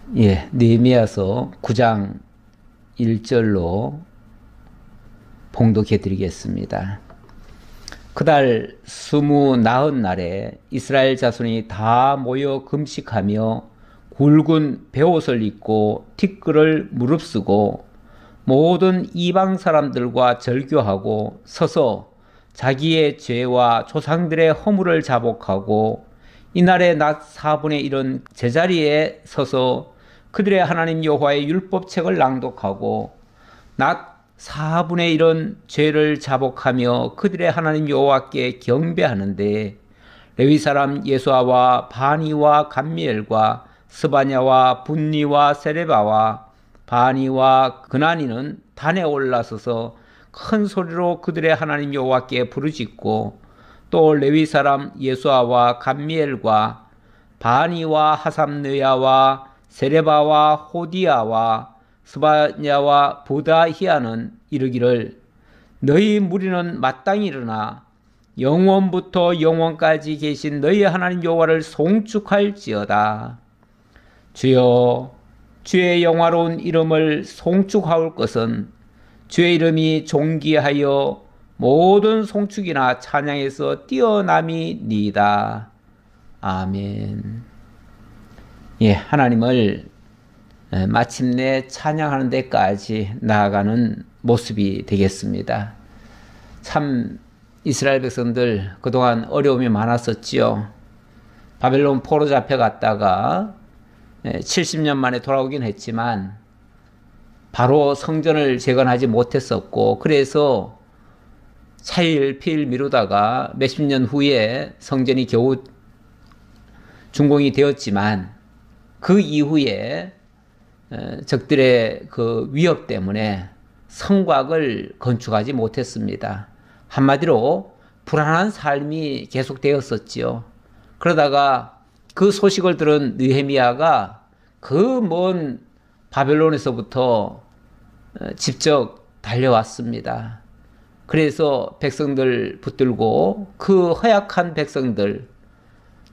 느헤미야서 9장 1절로 봉독해 드리겠습니다. 그달 29날에 이스라엘 자손이 다 모여 금식하며 굵은 베옷을 입고 티끌을 무릅쓰고 모든 이방 사람들과 절교하고 서서 자기의 죄와 조상들의 허물을 자복하고 이날의 낮 4분의 1은 제자리에 서서 그들의 하나님 여호와의 율법책을 낭독하고 낮 4분의 1은 죄를 자복하며 그들의 하나님 여호와께 경배하는데 레위 사람 예수아와 바니와 감미엘과 스바냐와 분니와 세레바와 바니와 그나니는 단에 올라서서 큰 소리로 그들의 하나님 여호와께 부르짖고 또 레위 사람 예수아와 감미엘과 바니와 하삼느야와 세레바와 호디야와 스바냐와 보다히야는 이르기를 너희 무리는 마땅히 일어나 영원부터 영원까지 계신 너희 하나님 여호와를 송축할지어다. 주여, 주의 영화로운 이름을 송축하올 것은 주의 이름이 존귀하여 모든 송축이나 찬양에서 뛰어남이니이다. 아멘. 하나님을 마침내 찬양하는 데까지 나아가는 모습이 되겠습니다. 참 이스라엘 백성들 그동안 어려움이 많았었지요. 바벨론 포로 잡혀갔다가 70년 만에 돌아오긴 했지만 바로 성전을 재건하지 못했었고, 그래서 차일피일 미루다가 몇십 년 후에 성전이 겨우 준공이 되었지만 그 이후에 적들의 그 위협 때문에 성곽을 건축하지 못했습니다. 한마디로 불안한 삶이 계속되었었지요. 그러다가 그 소식을 들은 느헤미야가 그 먼 바벨론에서부터 직접 달려왔습니다. 그래서 백성들 붙들고 그 허약한 백성들,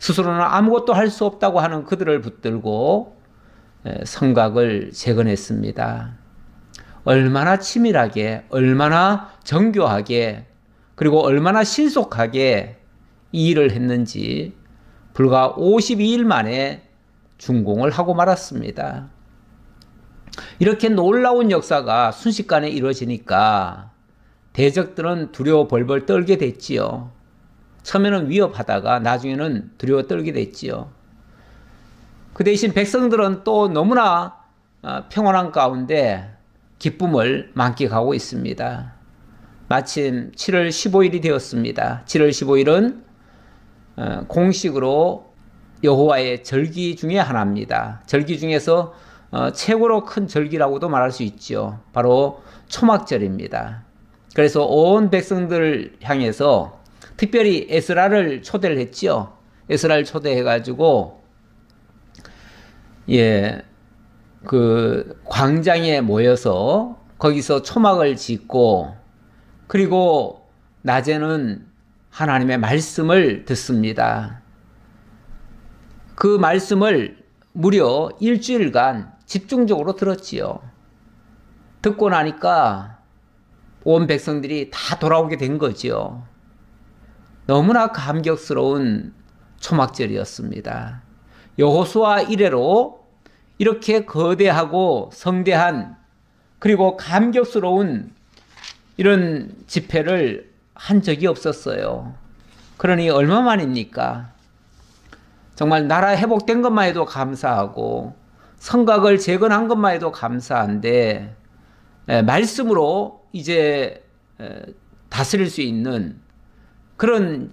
스스로는 아무것도 할 수 없다고 하는 그들을 붙들고 성곽을 재건했습니다. 얼마나 치밀하게, 얼마나 정교하게, 그리고 얼마나 신속하게 이 일을 했는지 불과 52일 만에 준공을 하고 말았습니다. 이렇게 놀라운 역사가 순식간에 이루어지니까 대적들은 두려워 벌벌 떨게 됐지요. 처음에는 위협하다가 나중에는 두려워 떨게 됐지요. 그 대신 백성들은 또 너무나 평안한 가운데 기쁨을 만끽하고 있습니다. 마침 7월 15일이 되었습니다. 7월 15일은 공식으로 여호와의 절기 중에 하나입니다. 절기 중에서 최고로 큰 절기라고도 말할 수 있죠. 바로 초막절입니다. 그래서 온 백성들을 향해서 특별히 에스라를 초대를 했지요. 에스라를 초대해가지고 그 광장에 모여서 거기서 초막을 짓고, 그리고 낮에는 하나님의 말씀을 듣습니다. 그 말씀을 무려 일주일간 집중적으로 들었지요. 듣고 나니까 온 백성들이 다 돌아오게 된 거지요. 너무나 감격스러운 초막절이었습니다. 여호수아 이래로 이렇게 거대하고 성대한, 그리고 감격스러운 이런 집회를 한 적이 없었어요. 그러니 얼마만입니까? 정말 나라 회복된 것만 해도 감사하고 성곽을 재건한 것만 해도 감사한데 말씀으로 이제 다스릴 수 있는 그런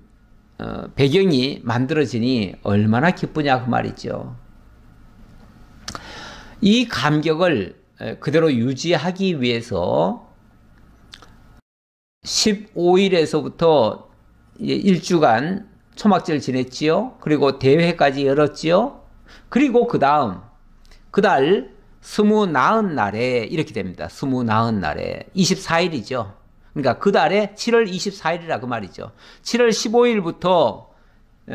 배경이 만들어지니 얼마나 기쁘냐 그 말이죠. 이 감격을 그대로 유지하기 위해서 15일에서부터 일주간 초막절 지냈지요. 그리고 대회까지 열었지요. 그리고 그달 29날에 이렇게 됩니다. 29날에 24일이죠. 그러니까 그 달에 7월 24일이라 그 말이죠. 7월 15일부터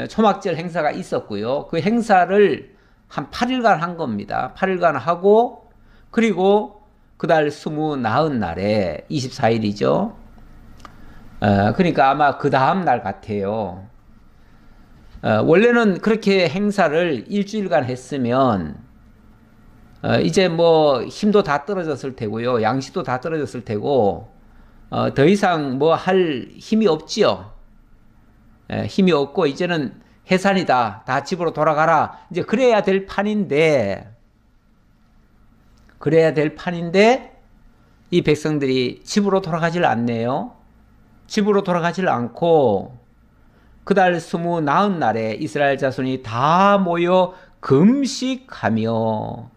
초막절 행사가 있었고요. 그 행사를 한 8일간 한 겁니다. 8일간 하고 그리고 그달 스무 나흔 날에 24일이죠. 그러니까 아마 그 다음 날 같아요. 원래는 그렇게 행사를 일주일간 했으면 이제 뭐 힘도 다 떨어졌을 테고요. 양식도 다 떨어졌을 테고 더 이상 뭐 할 힘이 없지요. 힘이 없고 이제는 해산이다. 다 집으로 돌아가라. 이제 그래야 될 판인데 이 백성들이 집으로 돌아가질 않네요. 집으로 돌아가질 않고 그달 스무 나흔 날에 이스라엘 자손이 다 모여 금식하며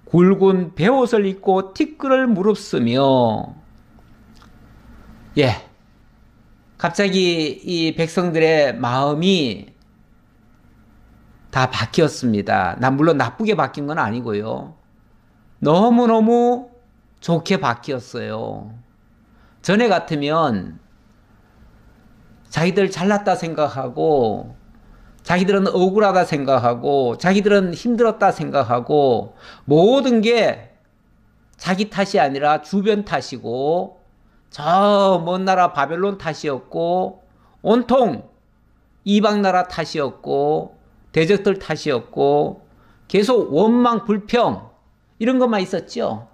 굵은 베옷을 입고 티끌을 무릅쓰며 갑자기 이 백성들의 마음이 다 바뀌었습니다. 물론 나쁘게 바뀐 건 아니고요. 너무너무 좋게 바뀌었어요. 전에 같으면 자기들 잘났다 생각하고 자기들은 억울하다 생각하고 자기들은 힘들었다 생각하고 모든 게 자기 탓이 아니라 주변 탓이고 저 먼 나라 바벨론 탓이었고 온통 이방 나라 탓이었고 대적들 탓이었고 계속 원망 불평 이런 것만 있었죠.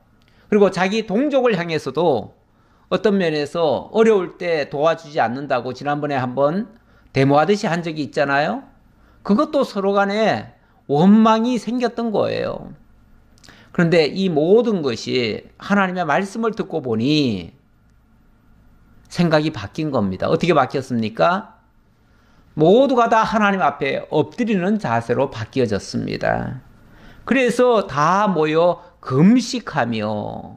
그리고 자기 동족을 향해서도 어떤 면에서 어려울 때 도와주지 않는다고 지난번에 한번 데모하듯이 한 적이 있잖아요. 그것도 서로 간에 원망이 생겼던 거예요. 그런데 이 모든 것이 하나님의 말씀을 듣고 보니 생각이 바뀐 겁니다. 어떻게 바뀌었습니까? 모두가 다 하나님 앞에 엎드리는 자세로 바뀌어졌습니다. 그래서 다 모여 금식하며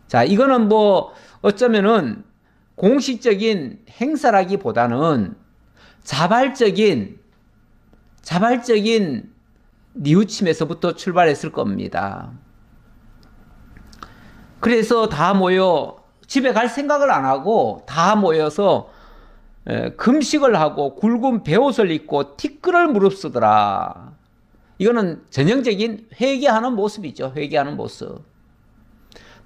자, 이거는 뭐 어쩌면은 공식적인 행사라기보다는 자발적인 뉘우침에서부터 출발했을 겁니다. 그래서 다 모여 집에 갈 생각을 안 하고 다 모여서 금식을 하고 굵은 베옷을 입고 티끌을 무릅쓰더라. 이거는 전형적인 회개하는 모습이죠. 회개하는 모습.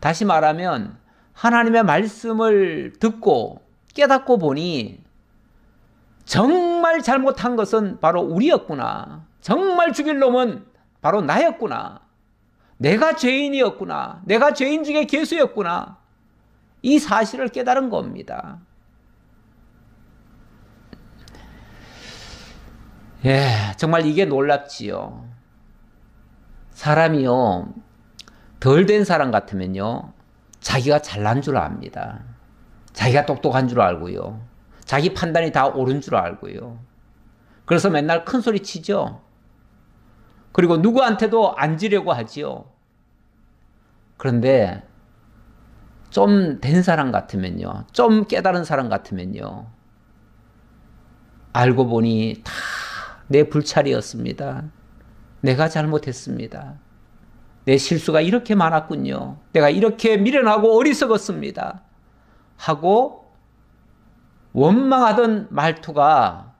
다시 말하면 하나님의 말씀을 듣고 깨닫고 보니 정말 잘못한 것은 바로 우리였구나. 정말 죽일 놈은 바로 나였구나. 내가 죄인이었구나. 내가 죄인 중에 괴수였구나. 이 사실을 깨달은 겁니다. 정말 이게 놀랍지요. 사람이요, 덜 된 사람 같으면요, 자기가 잘난 줄 압니다. 자기가 똑똑한 줄 알고요. 자기 판단이 다 옳은 줄 알고요. 그래서 맨날 큰 소리 치죠. 그리고 누구한테도 안 지려고 하지요. 그런데 좀 된 사람 같으면요, 좀 깨달은 사람 같으면요, 알고 보니 다 내 불찰이었습니다. 내가 잘못했습니다. 내 실수가 이렇게 많았군요. 내가 이렇게 미련하고 어리석었습니다. 하고 원망하던 말투가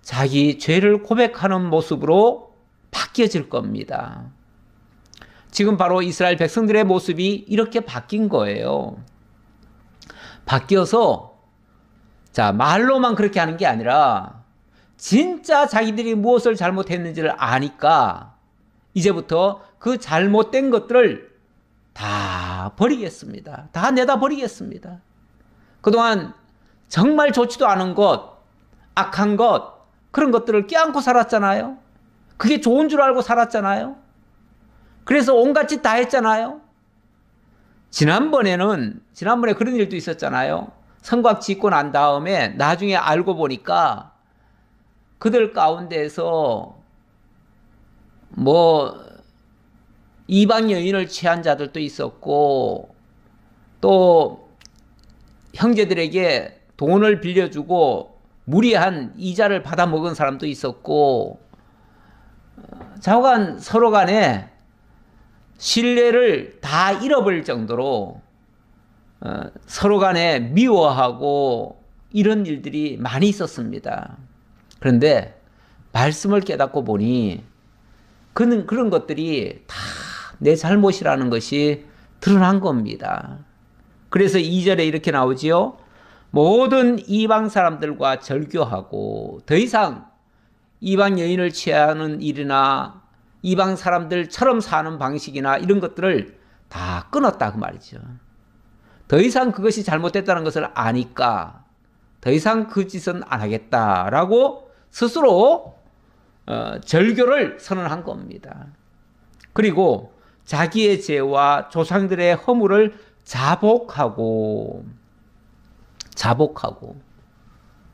자기 죄를 고백하는 모습으로 바뀌어질 겁니다. 지금 바로 이스라엘 백성들의 모습이 이렇게 바뀐 거예요. 바뀌어서 자, 말로만 그렇게 하는 게 아니라 진짜 자기들이 무엇을 잘못했는지를 아니까 이제부터 그 잘못된 것들을 다 버리겠습니다. 다 내다 버리겠습니다. 그동안 정말 좋지도 않은 것, 악한 것, 그런 것들을 껴안고 살았잖아요. 그게 좋은 줄 알고 살았잖아요. 그래서 온갖 짓 다 했잖아요. 지난번에 그런 일도 있었잖아요. 성곽 짓고 난 다음에 나중에 알고 보니까 그들 가운데에서 뭐 이방 여인을 취한 자들도 있었고 또 형제들에게 돈을 빌려주고 무리한 이자를 받아 먹은 사람도 있었고 좌우간 서로 간에 신뢰를 다 잃어버릴 정도로 서로 간에 미워하고 이런 일들이 많이 있었습니다. 그런데 말씀을 깨닫고 보니 그런 것들이 다 내 잘못이라는 것이 드러난 겁니다. 그래서 2절에 이렇게 나오지요. 모든 이방 사람들과 절교하고 더 이상 이방 여인을 취하는 일이나 이방 사람들처럼 사는 방식이나 이런 것들을 다 끊었다 그 말이죠. 더 이상 그것이 잘못됐다는 것을 아니까 더 이상 그 짓은 안 하겠다라고 스스로 절교를 선언한 겁니다. 그리고 자기의 죄와 조상들의 허물을 자복하고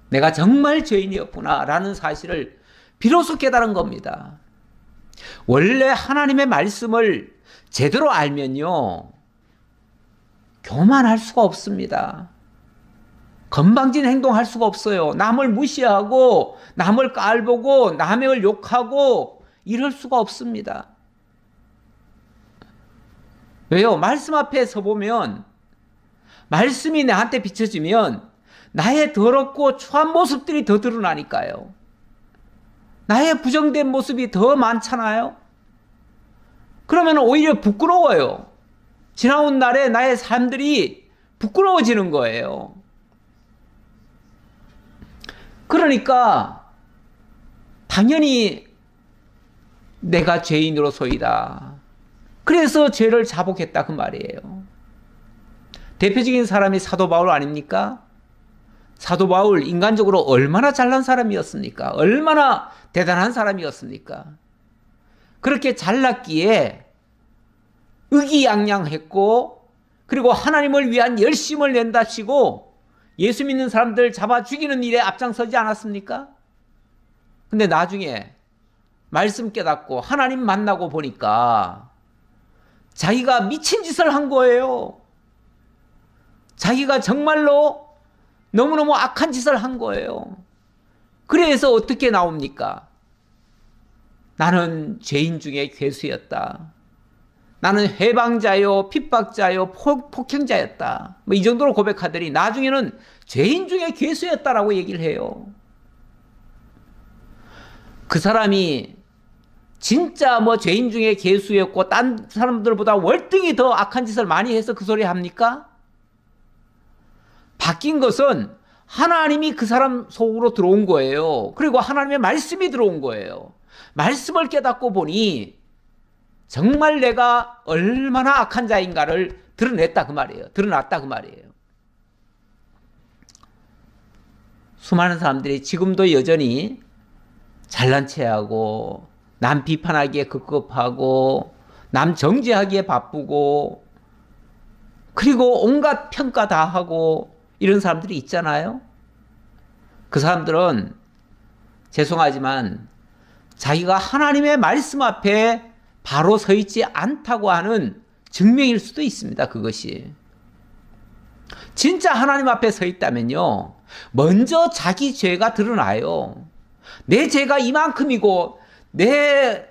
내가 정말 죄인이었구나 라는 사실을 비로소 깨달은 겁니다. 원래 하나님의 말씀을 제대로 알면요, 교만할 수가 없습니다. 건방진 행동할 수가 없어요. 남을 무시하고 남을 깔보고 남을 욕하고 이럴 수가 없습니다. 왜요? 말씀 앞에 서보면 말씀이 나한테 비춰지면 나의 더럽고 추한 모습들이 더 드러나니까요. 나의 부정된 모습이 더 많잖아요. 그러면 오히려 부끄러워요. 지나온 날에 나의 삶들이 부끄러워지는 거예요. 그러니까 당연히 내가 죄인으로소이다. 그래서 죄를 자복했다 그 말이에요. 대표적인 사람이 사도 바울 아닙니까? 사도 바울 인간적으로 얼마나 잘난 사람이었습니까? 얼마나 대단한 사람이었습니까? 그렇게 잘났기에 의기양양했고 그리고 하나님을 위한 열심을 낸다치고 예수 믿는 사람들 잡아 죽이는 일에 앞장서지 않았습니까? 근데 나중에 말씀 깨닫고 하나님 만나고 보니까 자기가 미친 짓을 한 거예요. 자기가 정말로 너무너무 악한 짓을 한 거예요. 그래서 어떻게 나옵니까? 나는 죄인 중에 괴수였다. 나는 해방자요, 핍박자요, 폭행자였다. 뭐 이 정도로 고백하더니 나중에는 죄인 중에 괴수였다라고 얘기를 해요. 그 사람이 진짜 뭐 죄인 중에 괴수였고 딴 사람들보다 월등히 더 악한 짓을 많이 해서 그 소리 합니까? 바뀐 것은 하나님이 그 사람 속으로 들어온 거예요. 그리고 하나님의 말씀이 들어온 거예요. 말씀을 깨닫고 보니 정말 내가 얼마나 악한 자인가를 드러냈다 그 말이에요. 드러났다 그 말이에요. 수많은 사람들이 지금도 여전히 잘난 체하고 남 비판하기에 급급하고 남 정죄하기에 바쁘고 그리고 온갖 평가 다 하고 이런 사람들이 있잖아요. 그 사람들은 죄송하지만 자기가 하나님의 말씀 앞에 바로 서 있지 않다고 하는 증명일 수도 있습니다. 그것이 진짜 하나님 앞에 서 있다면요, 먼저 자기 죄가 드러나요. 내 죄가 이만큼이고 내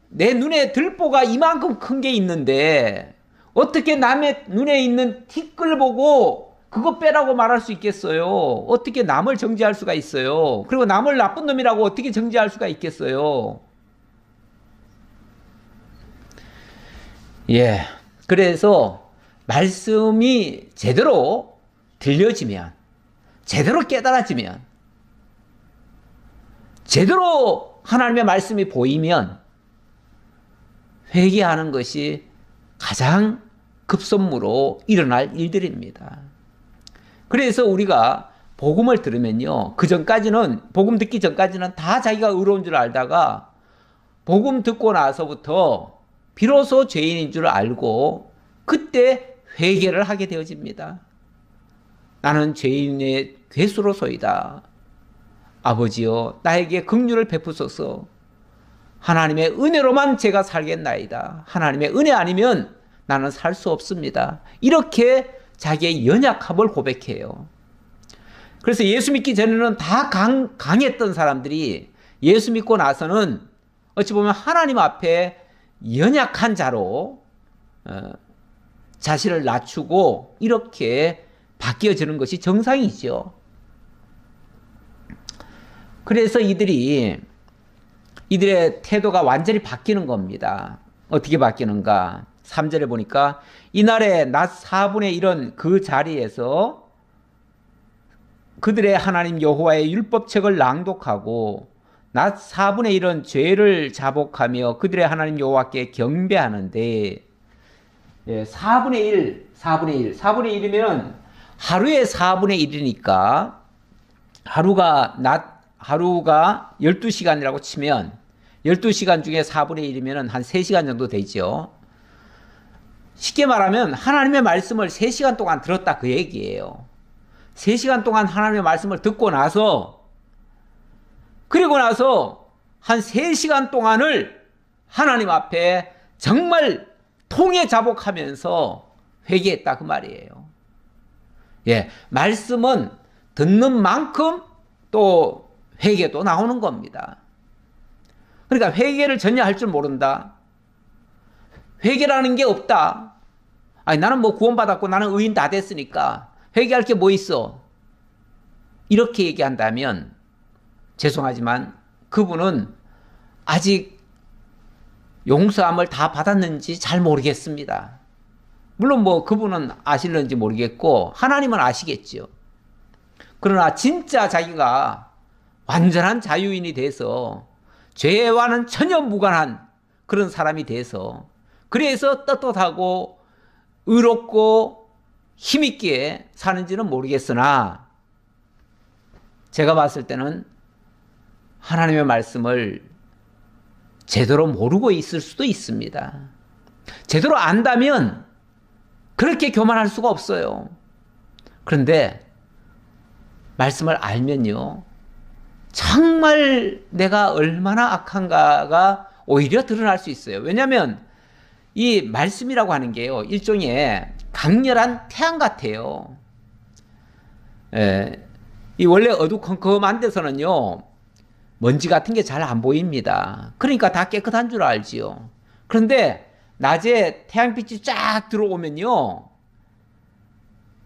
눈에 들보가 이만큼 큰 게 있는데 어떻게 남의 눈에 있는 티끌 보고 그거 빼라고 말할 수 있겠어요? 어떻게 남을 정죄할 수가 있어요? 그리고 남을 나쁜 놈이라고 어떻게 정죄할 수가 있겠어요? 예. 그래서 말씀이 제대로 들려지면, 제대로 깨달아지면, 제대로 하나님의 말씀이 보이면 회개하는 것이 가장 급선무로 일어날 일들입니다. 그래서 우리가 복음을 들으면요, 그 전까지는, 복음 듣기 전까지는 다 자기가 의로운 줄 알다가 복음 듣고 나서부터 비로소 죄인인 줄 알고 그때 회개를 하게 되어집니다. 나는 죄인의 괴수로소이다. 아버지여, 나에게 긍휼을 베푸소서. 하나님의 은혜로만 제가 살겠나이다. 하나님의 은혜 아니면 나는 살 수 없습니다. 이렇게 자기의 연약함을 고백해요. 그래서 예수 믿기 전에는 다 강했던 사람들이 예수 믿고 나서는 어찌 보면 하나님 앞에 연약한 자로 자신을 낮추고 이렇게 바뀌어지는 것이 정상이죠. 그래서 이들이 이들의 태도가 완전히 바뀌는 겁니다. 어떻게 바뀌는가? 3절에 보니까 이날에 낮 4분의 1은 그 자리에서 그들의 하나님 여호와의 율법책을 낭독하고 낮 4분의 1은 죄를 자복하며 그들의 하나님 여호와께 경배하는데, 4분의 1, 4분의 1이면 하루의 4분의 1이니까 하루가 12시간이라고 치면 12시간 중에 4분의 1이면 한 3시간 정도 되죠. 쉽게 말하면 하나님의 말씀을 3시간 동안 들었다 그 얘기예요. 3시간 동안 하나님의 말씀을 듣고 나서, 그리고 나서 한 3시간 동안을 하나님 앞에 정말 통해 자복하면서 회개했다 그 말이에요. 말씀은 듣는 만큼 또 회개도 나오는 겁니다. 그러니까 회개를 전혀 할 줄 모른다. 회개라는 게 없다. 아니, 나는 뭐 구원받았고 나는 의인 다 됐으니까 회개할 게 뭐 있어. 이렇게 얘기한다면 죄송하지만 그분은 아직 용서함을 다 받았는지 잘 모르겠습니다. 물론 뭐 그분은 아실는지 모르겠고 하나님은 아시겠죠. 그러나 진짜 자기가 완전한 자유인이 돼서 죄와는 전혀 무관한 그런 사람이 돼서, 그래서 떳떳하고 의롭고 힘있게 사는지는 모르겠으나 제가 봤을 때는 하나님의 말씀을 제대로 모르고 있을 수도 있습니다. 제대로 안다면 그렇게 교만할 수가 없어요. 그런데 말씀을 알면요, 정말 내가 얼마나 악한가가 오히려 드러날 수 있어요. 왜냐하면 이 말씀이라고 하는 게요, 일종의 강렬한 태양 같아요. 이 원래 어두컴컴한 데서는요, 먼지 같은 게 잘 안 보입니다. 그러니까 다 깨끗한 줄 알지요. 그런데 낮에 태양빛이 쫙 들어오면요,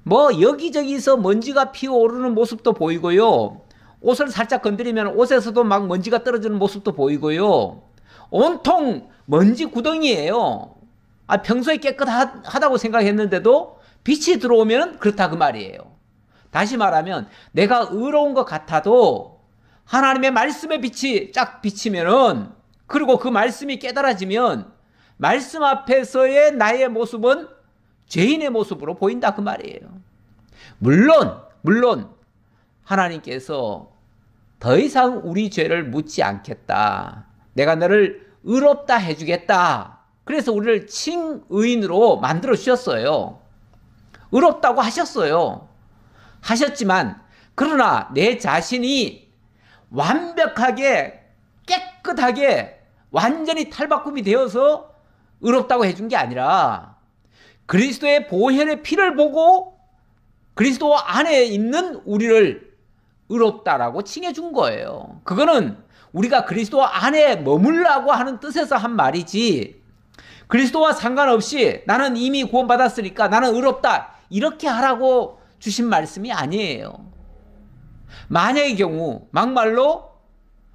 뭐 여기저기서 먼지가 피어오르는 모습도 보이고요, 옷을 살짝 건드리면 옷에서도 막 먼지가 떨어지는 모습도 보이고요, 온통 먼지 구덩이에요. 평소에 깨끗하다고 생각했는데도 빛이 들어오면 그렇다 그 말이에요. 다시 말하면 내가 의로운 것 같아도 하나님의 말씀의 빛이 쫙 비치면은, 그리고 그 말씀이 깨달아지면 말씀 앞에서의 나의 모습은 죄인의 모습으로 보인다 그 말이에요. 물론 하나님께서 더 이상 우리 죄를 묻지 않겠다. 내가 너를 의롭다 해주겠다. 그래서 우리를 칭의인으로 만들어 주셨어요. 의롭다고 하셨어요. 하셨지만 그러나 내 자신이 완벽하게 깨끗하게 완전히 탈바꿈이 되어서 의롭다고 해준 게 아니라 그리스도의 보혈의 피를 보고 그리스도 안에 있는 우리를 의롭다라고 칭해준 거예요. 그거는 우리가 그리스도 안에 머물라고 하는 뜻에서 한 말이지, 그리스도와 상관없이 나는 이미 구원받았으니까 나는 의롭다 이렇게 하라고 주신 말씀이 아니에요. 만약의 경우 막말로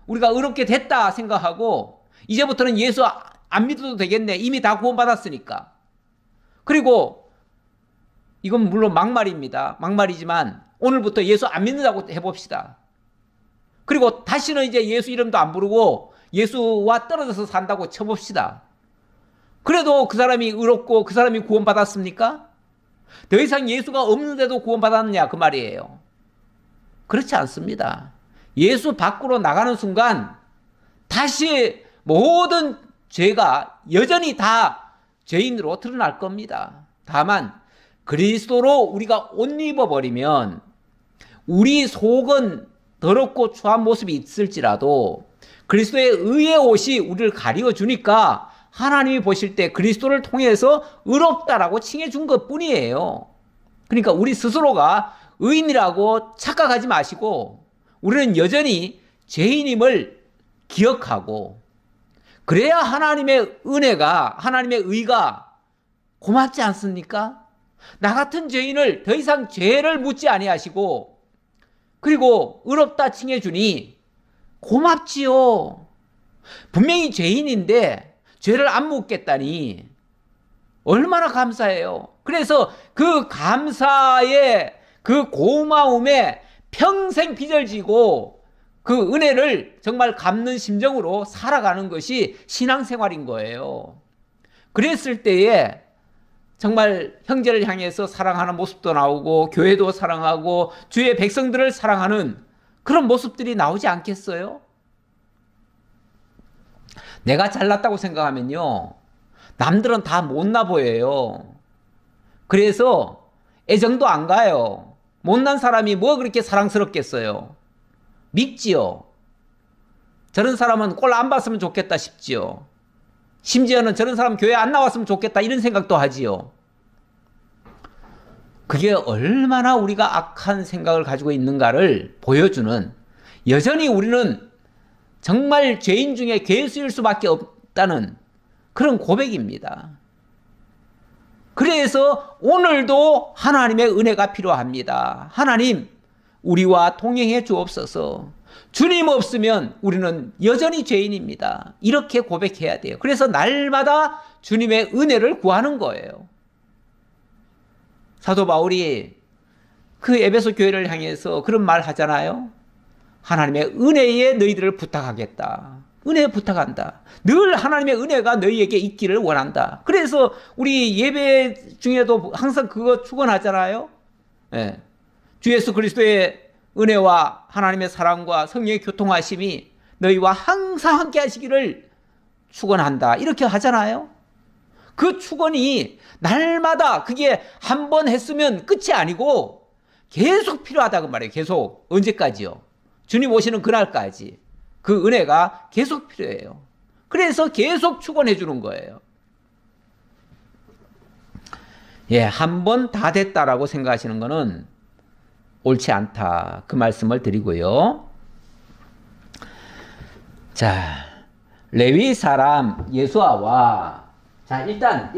우리가 의롭게 됐다 생각하고 이제부터는 예수 안 믿어도 되겠네, 이미 다 구원받았으니까. 그리고 이건 물론 막말입니다. 막말이지만 오늘부터 예수 안 믿는다고 해봅시다. 그리고 다시는 이제 예수 이름도 안 부르고 예수와 떨어져서 산다고 쳐봅시다. 그래도 그 사람이 의롭고 그 사람이 구원받았습니까? 더 이상 예수가 없는데도 구원받았느냐 그 말이에요. 그렇지 않습니다. 예수 밖으로 나가는 순간 다시 모든 죄가 여전히 다 죄인으로 드러날 겁니다. 다만 그리스도로 우리가 옷 입어버리면 우리 속은 더럽고 추한 모습이 있을지라도 그리스도의 의의 옷이 우리를 가리워주니까 하나님이 보실 때 그리스도를 통해서 의롭다라고 칭해준 것뿐이에요. 그러니까 우리 스스로가 의인이라고 착각하지 마시고 우리는 여전히 죄인임을 기억하고, 그래야 하나님의 은혜가, 하나님의 의가 고맙지 않습니까? 나 같은 죄인을 더 이상 죄를 묻지 아니하시고 그리고 의롭다 칭해주니 고맙지요. 분명히 죄인인데 죄를 안 묻겠다니 얼마나 감사해요. 그래서 그 감사의 그 고마움에 평생 빚을 지고 그 은혜를 정말 갚는 심정으로 살아가는 것이 신앙생활인 거예요. 그랬을 때에 정말 형제를 향해서 사랑하는 모습도 나오고 교회도 사랑하고 주의 백성들을 사랑하는 그런 모습들이 나오지 않겠어요? 내가 잘났다고 생각하면요, 남들은 다 못나 보여요. 그래서 애정도 안 가요. 못난 사람이 뭐 그렇게 사랑스럽겠어요? 밉지요. 저런 사람은 꼴 안 봤으면 좋겠다 싶지요. 심지어는 저런 사람 교회 안 나왔으면 좋겠다 이런 생각도 하지요. 그게 얼마나 우리가 악한 생각을 가지고 있는가를 보여주는, 여전히 우리는 정말 죄인 중에 괴수일 수밖에 없다는 그런 고백입니다. 그래서 오늘도 하나님의 은혜가 필요합니다. 하나님, 우리와 동행해 주옵소서. 주님 없으면 우리는 여전히 죄인입니다. 이렇게 고백해야 돼요. 그래서 날마다 주님의 은혜를 구하는 거예요. 사도 바울이 그 에베소 교회를 향해서 그런 말 하잖아요. 하나님의 은혜에 너희들을 부탁하겠다. 은혜 부탁한다. 늘 하나님의 은혜가 너희에게 있기를 원한다. 그래서 우리 예배 중에도 항상 그거 축원하잖아요. 예. 주 예수 그리스도의 은혜와 하나님의 사랑과 성령의 교통하심이 너희와 항상 함께 하시기를 축원한다. 이렇게 하잖아요. 그 축원이 날마다 그게 한 번 했으면 끝이 아니고 계속 필요하다고 말해요. 계속. 언제까지요? 주님 오시는 그날까지. 그 은혜가 계속 필요해요. 그래서 계속 축원해 주는 거예요. 예, 한 번 다 됐다라고 생각하시는 거는 옳지 않다. 그 말씀을 드리고요. 자, 레위 사람 예수아와, 자, 일단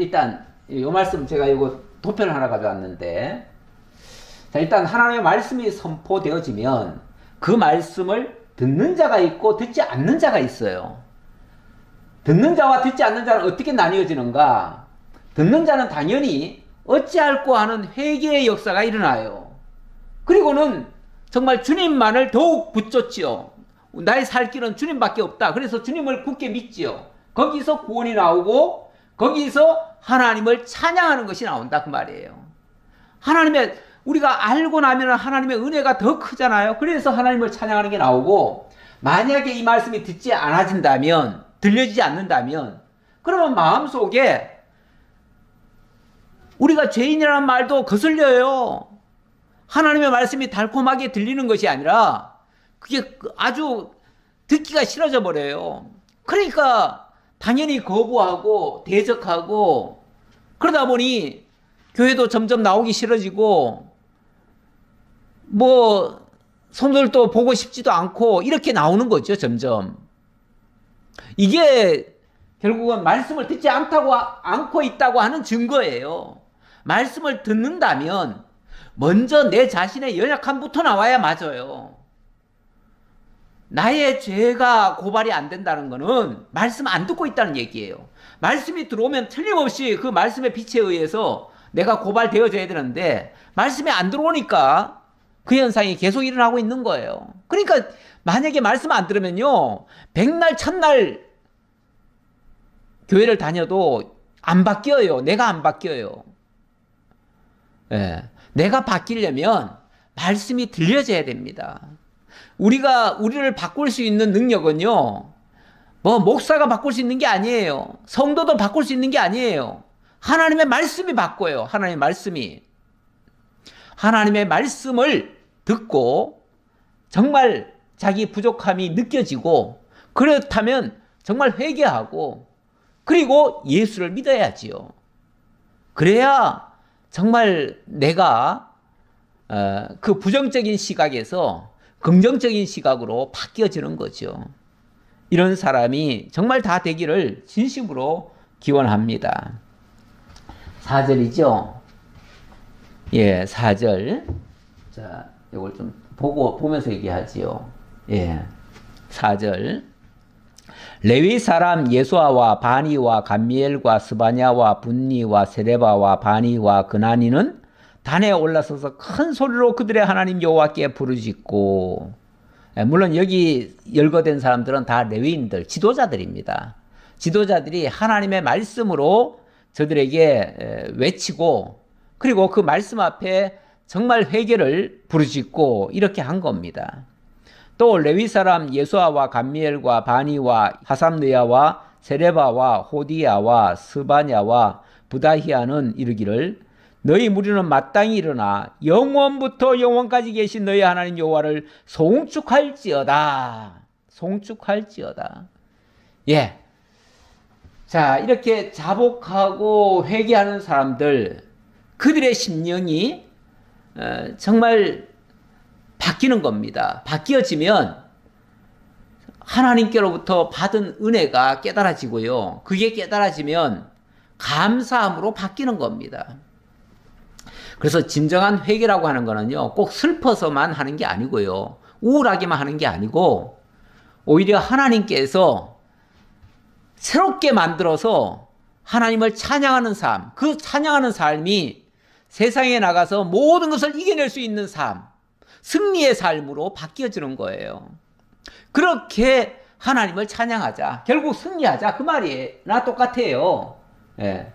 이 말씀 제가 이거 도표를 하나 가져왔는데, 자, 일단 하나님의 말씀이 선포되어지면 그 말씀을 듣는 자가 있고 듣지 않는 자가 있어요. 듣는 자와 듣지 않는 자는 어떻게 나뉘어지는가? 듣는 자는 당연히 어찌할꼬 하는 회개의 역사가 일어나요. 그리고는 정말 주님만을 더욱 붙잡지요. 나의 살 길은 주님밖에 없다. 그래서 주님을 굳게 믿지요. 거기서 구원이 나오고 거기서 하나님을 찬양하는 것이 나온다 그 말이에요. 하나님의, 우리가 알고 나면 하나님의 은혜가 더 크잖아요. 그래서 하나님을 찬양하는 게 나오고, 만약에 이 말씀이 듣지 않아진다면, 들려지지 않는다면, 그러면 마음속에 우리가 죄인이라는 말도 거슬려요. 하나님의 말씀이 달콤하게 들리는 것이 아니라 그게 아주 듣기가 싫어져 버려요. 그러니까 당연히 거부하고 대적하고, 그러다 보니 교회도 점점 나오기 싫어지고, 뭐 성도들도 보고 싶지도 않고 이렇게 나오는 거죠. 점점. 이게 결국은 말씀을 듣지 않고 있다고 하는 증거예요. 말씀을 듣는다면 먼저 내 자신의 연약함부터 나와야 맞아요. 나의 죄가 고발이 안 된다는 것은 말씀 안 듣고 있다는 얘기예요. 말씀이 들어오면 틀림없이 그 말씀의 빛에 의해서 내가 고발되어져야 되는데, 말씀이 안 들어오니까 그 현상이 계속 일어나고 있는 거예요. 그러니까 만약에 말씀 안 들으면요, 백날 천날 교회를 다녀도 안 바뀌어요. 내가 안 바뀌어요. 예. 내가 바뀌려면 말씀이 들려져야 됩니다. 우리를 바꿀 수 있는 능력은요, 뭐 목사가 바꿀 수 있는 게 아니에요. 성도도 바꿀 수 있는 게 아니에요. 하나님의 말씀이 바꿔요. 하나님의 말씀이. 하나님의 말씀을 듣고 정말 자기 부족함이 느껴지고, 그렇다면 정말 회개하고, 그리고 예수를 믿어야지요. 그래야 정말 내가 그 부정적인 시각에서 긍정적인 시각으로 바뀌어지는 거죠. 이런 사람이 정말 다 되기를 진심으로 기원합니다. 4절이죠. 예, 4절. 자, 이걸 좀 보면서 얘기하지요. 예, 4절. 레위 사람 예수아와 바니와 감미엘과 스바냐와 분니와 세레바와 바니와 그나니는 단에 올라서서 큰 소리로 그들의 하나님 여호와께 부르짖고, 물론 여기 열거된 사람들은 다 레위인들, 지도자들입니다. 지도자들이 하나님의 말씀으로 저들에게 외치고, 그리고 그 말씀 앞에 정말 회개를 부르짖고 이렇게 한 겁니다. 또 레위 사람 예수아와 감미엘과 바니와 하삼느야와 세레바와 호디야와 스바냐와 부다히아는 이르기를 너희 무리는 마땅히 일어나 영원부터 영원까지 계신 너희 하나님 여호와를 송축할지어다. 송축할지어다. 예. 자, 이렇게 자복하고 회개하는 사람들, 그들의 심령이 정말 바뀌는 겁니다. 바뀌어지면 하나님께로부터 받은 은혜가 깨달아지고요. 그게 깨달아지면 감사함으로 바뀌는 겁니다. 그래서 진정한 회개라고 하는 거는요, 꼭 슬퍼서만 하는 게 아니고요, 우울하게만 하는 게 아니고, 오히려 하나님께서 새롭게 만들어서 하나님을 찬양하는 삶, 그 찬양하는 삶이 세상에 나가서 모든 것을 이겨낼 수 있는 삶, 승리의 삶으로 바뀌어지는 거예요. 그렇게 하나님을 찬양하자, 결국 승리하자, 그 말이나 똑같아요. 예.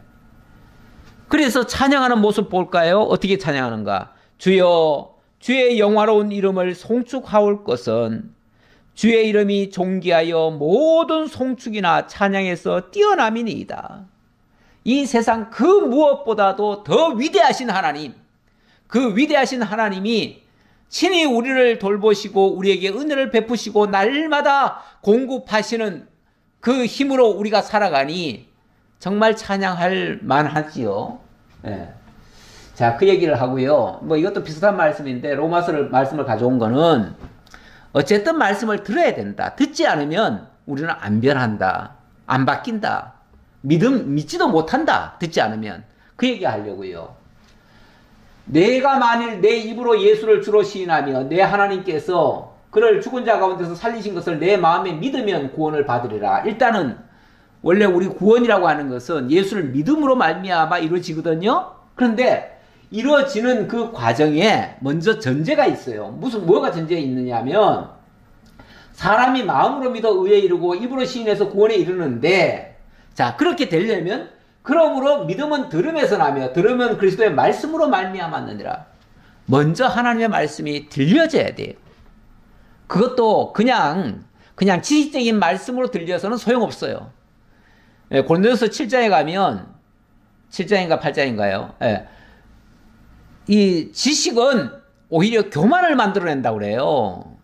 그래서 찬양하는 모습 볼까요? 어떻게 찬양하는가? 주여, 주의 영화로운 이름을 송축하올 것은 주의 이름이 존귀하여 모든 송축이나 찬양에서 뛰어남이니이다. 이 세상 그 무엇보다도 더 위대하신 하나님, 그 위대하신 하나님이 친히 우리를 돌보시고 우리에게 은혜를 베푸시고 날마다 공급하시는 그 힘으로 우리가 살아가니 정말 찬양할 만하지요. 예. 자, 그 얘기를 하고요. 뭐 이것도 비슷한 말씀인데 로마서를 말씀을 가져온 거는 어쨌든 말씀을 들어야 된다. 듣지 않으면 우리는 안 변한다. 안 바뀐다. 믿지도 못한다. 듣지 않으면. 그 얘기 하려고요. 내가 만일 내 입으로 예수를 주로 시인하며 내 하나님께서 그를 죽은 자 가운데서 살리신 것을 내 마음에 믿으면 구원을 받으리라. 일단은 원래 우리 구원이라고 하는 것은 예수를 믿음으로 말미암아 이루어지거든요. 그런데 이루어지는 그 과정에 먼저 전제가 있어요. 뭐가 전제가 있느냐면 사람이 마음으로 믿어 의에 이르고 입으로 시인해서 구원에 이르는데, 자, 그렇게 되려면 그러므로 믿음은 들음에서 나며 들으면 그리스도의 말씀으로 말미암았느니라. 먼저 하나님의 말씀이 들려져야 돼요. 그것도 그냥 지식적인 말씀으로 들려서는 소용없어요. 예, 고린도서 7장에 가면 7장인가 8장인가요? 예, 이 지식은 오히려 교만을 만들어낸다고 그래요.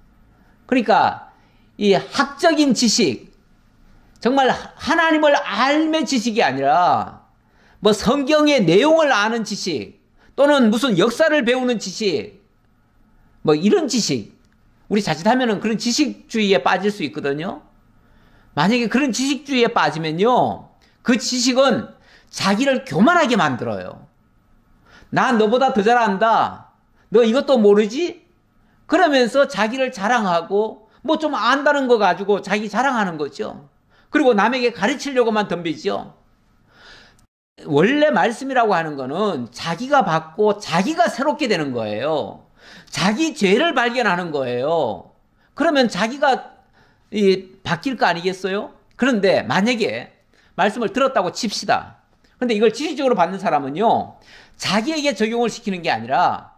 그러니까 이 학적인 지식, 정말 하나님을 알면 지식이 아니라 뭐 성경의 내용을 아는 지식 또는 무슨 역사를 배우는 지식, 뭐 이런 지식, 우리 자칫하면은 그런 지식주의에 빠질 수 있거든요. 만약에 그런 지식주의에 빠지면요, 그 지식은 자기를 교만하게 만들어요. 나 너보다 더 잘한다. 너 이것도 모르지? 그러면서 자기를 자랑하고 뭐 좀 안다는 거 가지고 자기 자랑하는 거죠. 그리고 남에게 가르치려고만 덤비죠. 원래 말씀이라고 하는 거는 자기가 받고 자기가 새롭게 되는 거예요. 자기 죄를 발견하는 거예요. 그러면 자기가 바뀔 거 아니겠어요? 그런데 만약에 말씀을 들었다고 칩시다. 그런데 이걸 지식적으로 받는 사람은요, 자기에게 적용을 시키는 게 아니라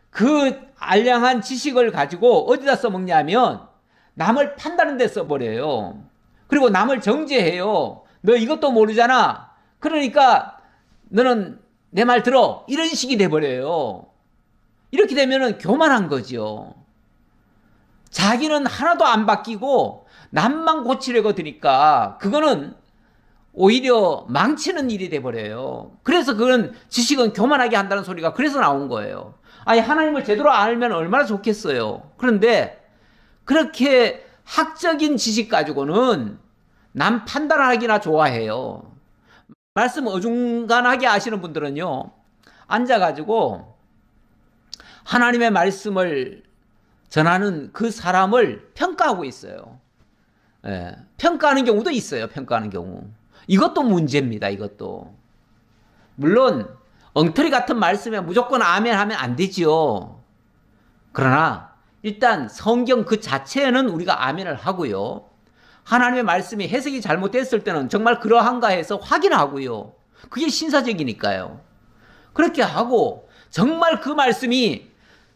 그 알량한 지식을 가지고 어디다 써먹냐면 남을 판다는 데 써버려요. 그리고 남을 정죄해요. 너 이것도 모르잖아. 그러니까 너는 내 말 들어. 이런 식이 돼버려요. 이렇게 되면은 교만한 거죠. 자기는 하나도 안 바뀌고 남만 고치려고 드니까 그거는 오히려 망치는 일이 돼버려요. 그래서 그건 지식은 교만하게 한다는 소리가 그래서 나온 거예요. 아니, 하나님을 제대로 알면 얼마나 좋겠어요. 그런데 그렇게 학적인 지식 가지고는 남 판단하기나 좋아해요. 말씀 어중간하게 아시는 분들은요, 앉아가지고 하나님의 말씀을 전하는 그 사람을 평가하고 있어요. 예, 평가하는 경우도 있어요. 평가하는 경우. 이것도 문제입니다. 이것도. 물론 엉터리 같은 말씀에 무조건 아멘 하면 안 되지요. 그러나 일단 성경 그 자체에는 우리가 아멘을 하고요. 하나님의 말씀이 해석이 잘못됐을 때는 정말 그러한가 해서 확인하고요. 그게 신사적이니까요. 그렇게 하고 정말 그 말씀이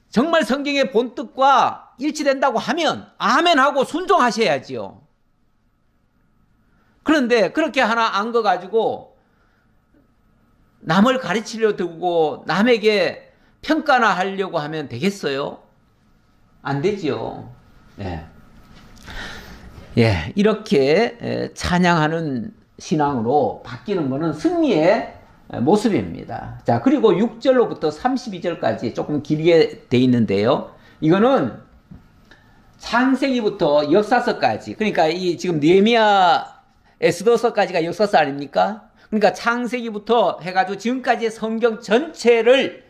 정말 성경의 본뜻과 일치된다고 하면 아멘하고 순종하셔야지요. 그런데 그렇게 하나 안 거 가지고 남을 가르치려 들고 남에게 평가나 하려고 하면 되겠어요? 안 되지요. 예. 예, 이렇게 찬양하는 신앙으로 바뀌는 것은 승리의 모습입니다. 자, 그리고 6절로부터 32절까지 조금 길게 돼 있는데요. 이거는 창세기부터 역사서까지, 그러니까 이 지금 느헤미야 에스더서까지가 역사서 아닙니까? 그러니까 창세기부터 해가지고 지금까지의 성경 전체를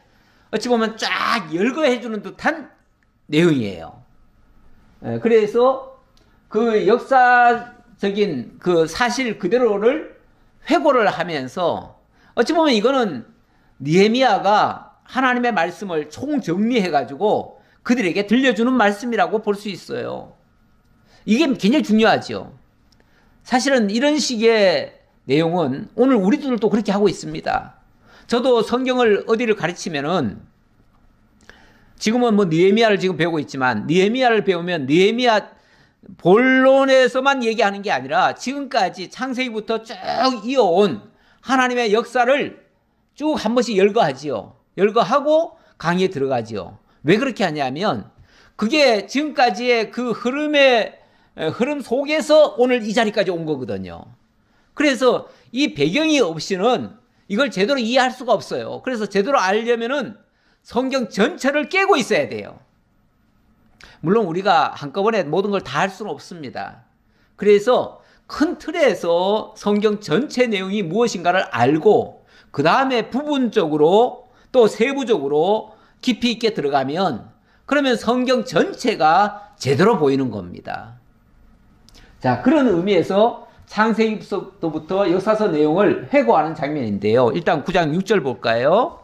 어찌 보면 쫙 열거해 주는 듯한 내용이에요. 그래서 그 역사적인 그 사실 그대로를 회고를 하면서 어찌 보면 이거는 느헤미야가 하나님의 말씀을 총정리해 가지고 그들에게 들려주는 말씀이라고 볼 수 있어요. 이게 굉장히 중요하죠. 사실은 이런 식의 내용은 오늘 우리들도 그렇게 하고 있습니다. 저도 성경을 어디를 가르치면은 지금은 뭐 느헤미야를 지금 배우고 있지만 느헤미야를 배우면 느헤미야 본론에서만 얘기하는 게 아니라 지금까지 창세기부터 쭉 이어온 하나님의 역사를 쭉 한 번씩 열거하지요. 열거하고 강의에 들어가지요. 왜 그렇게 하냐면 그게 지금까지의 그 흐름 속에서 오늘 이 자리까지 온 거거든요. 그래서 이 배경이 없이는 이걸 제대로 이해할 수가 없어요. 그래서 제대로 알려면은 성경 전체를 깨고 있어야 돼요. 물론 우리가 한꺼번에 모든 걸 다 할 수는 없습니다. 그래서 큰 틀에서 성경 전체 내용이 무엇인가를 알고 그 다음에 부분적으로 또 세부적으로 깊이 있게 들어가면 그러면 성경 전체가 제대로 보이는 겁니다. 자, 그런 의미에서 창세기부터 역사서 내용을 회고하는 장면인데요. 일단 9장 6절 볼까요?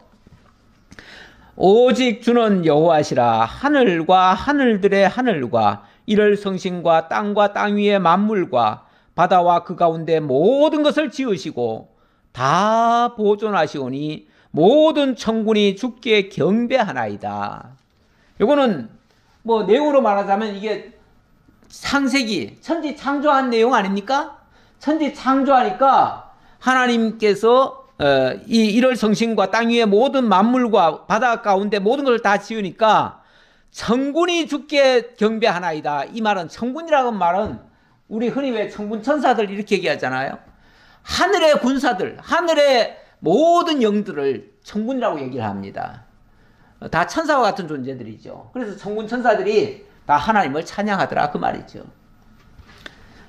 오직 주는 여호와시라. 하늘과 하늘들의 하늘과 이를 성신과 땅 위의 만물과 바다와 그 가운데 모든 것을 지으시고 다 보존하시오니 모든 천군이 주께 경배하나이다. 이거는 뭐 내용으로 말하자면 이게 창세기 천지 창조한 내용 아닙니까? 천지 창조하니까 하나님께서 이럴 성신과 땅 위의 모든 만물과 바다 가운데 모든 걸 다 지으니까 천군이 주께 경배하나이다. 이 말은 천군이라는 말은 우리 흔히 왜 천군 천사들 이렇게 얘기하잖아요. 하늘의 군사들, 하늘의 모든 영들을 천군이라고 얘기를 합니다. 다 천사와 같은 존재들이죠. 그래서 천군 천사들이 다 하나님을 찬양하더라 그 말이죠.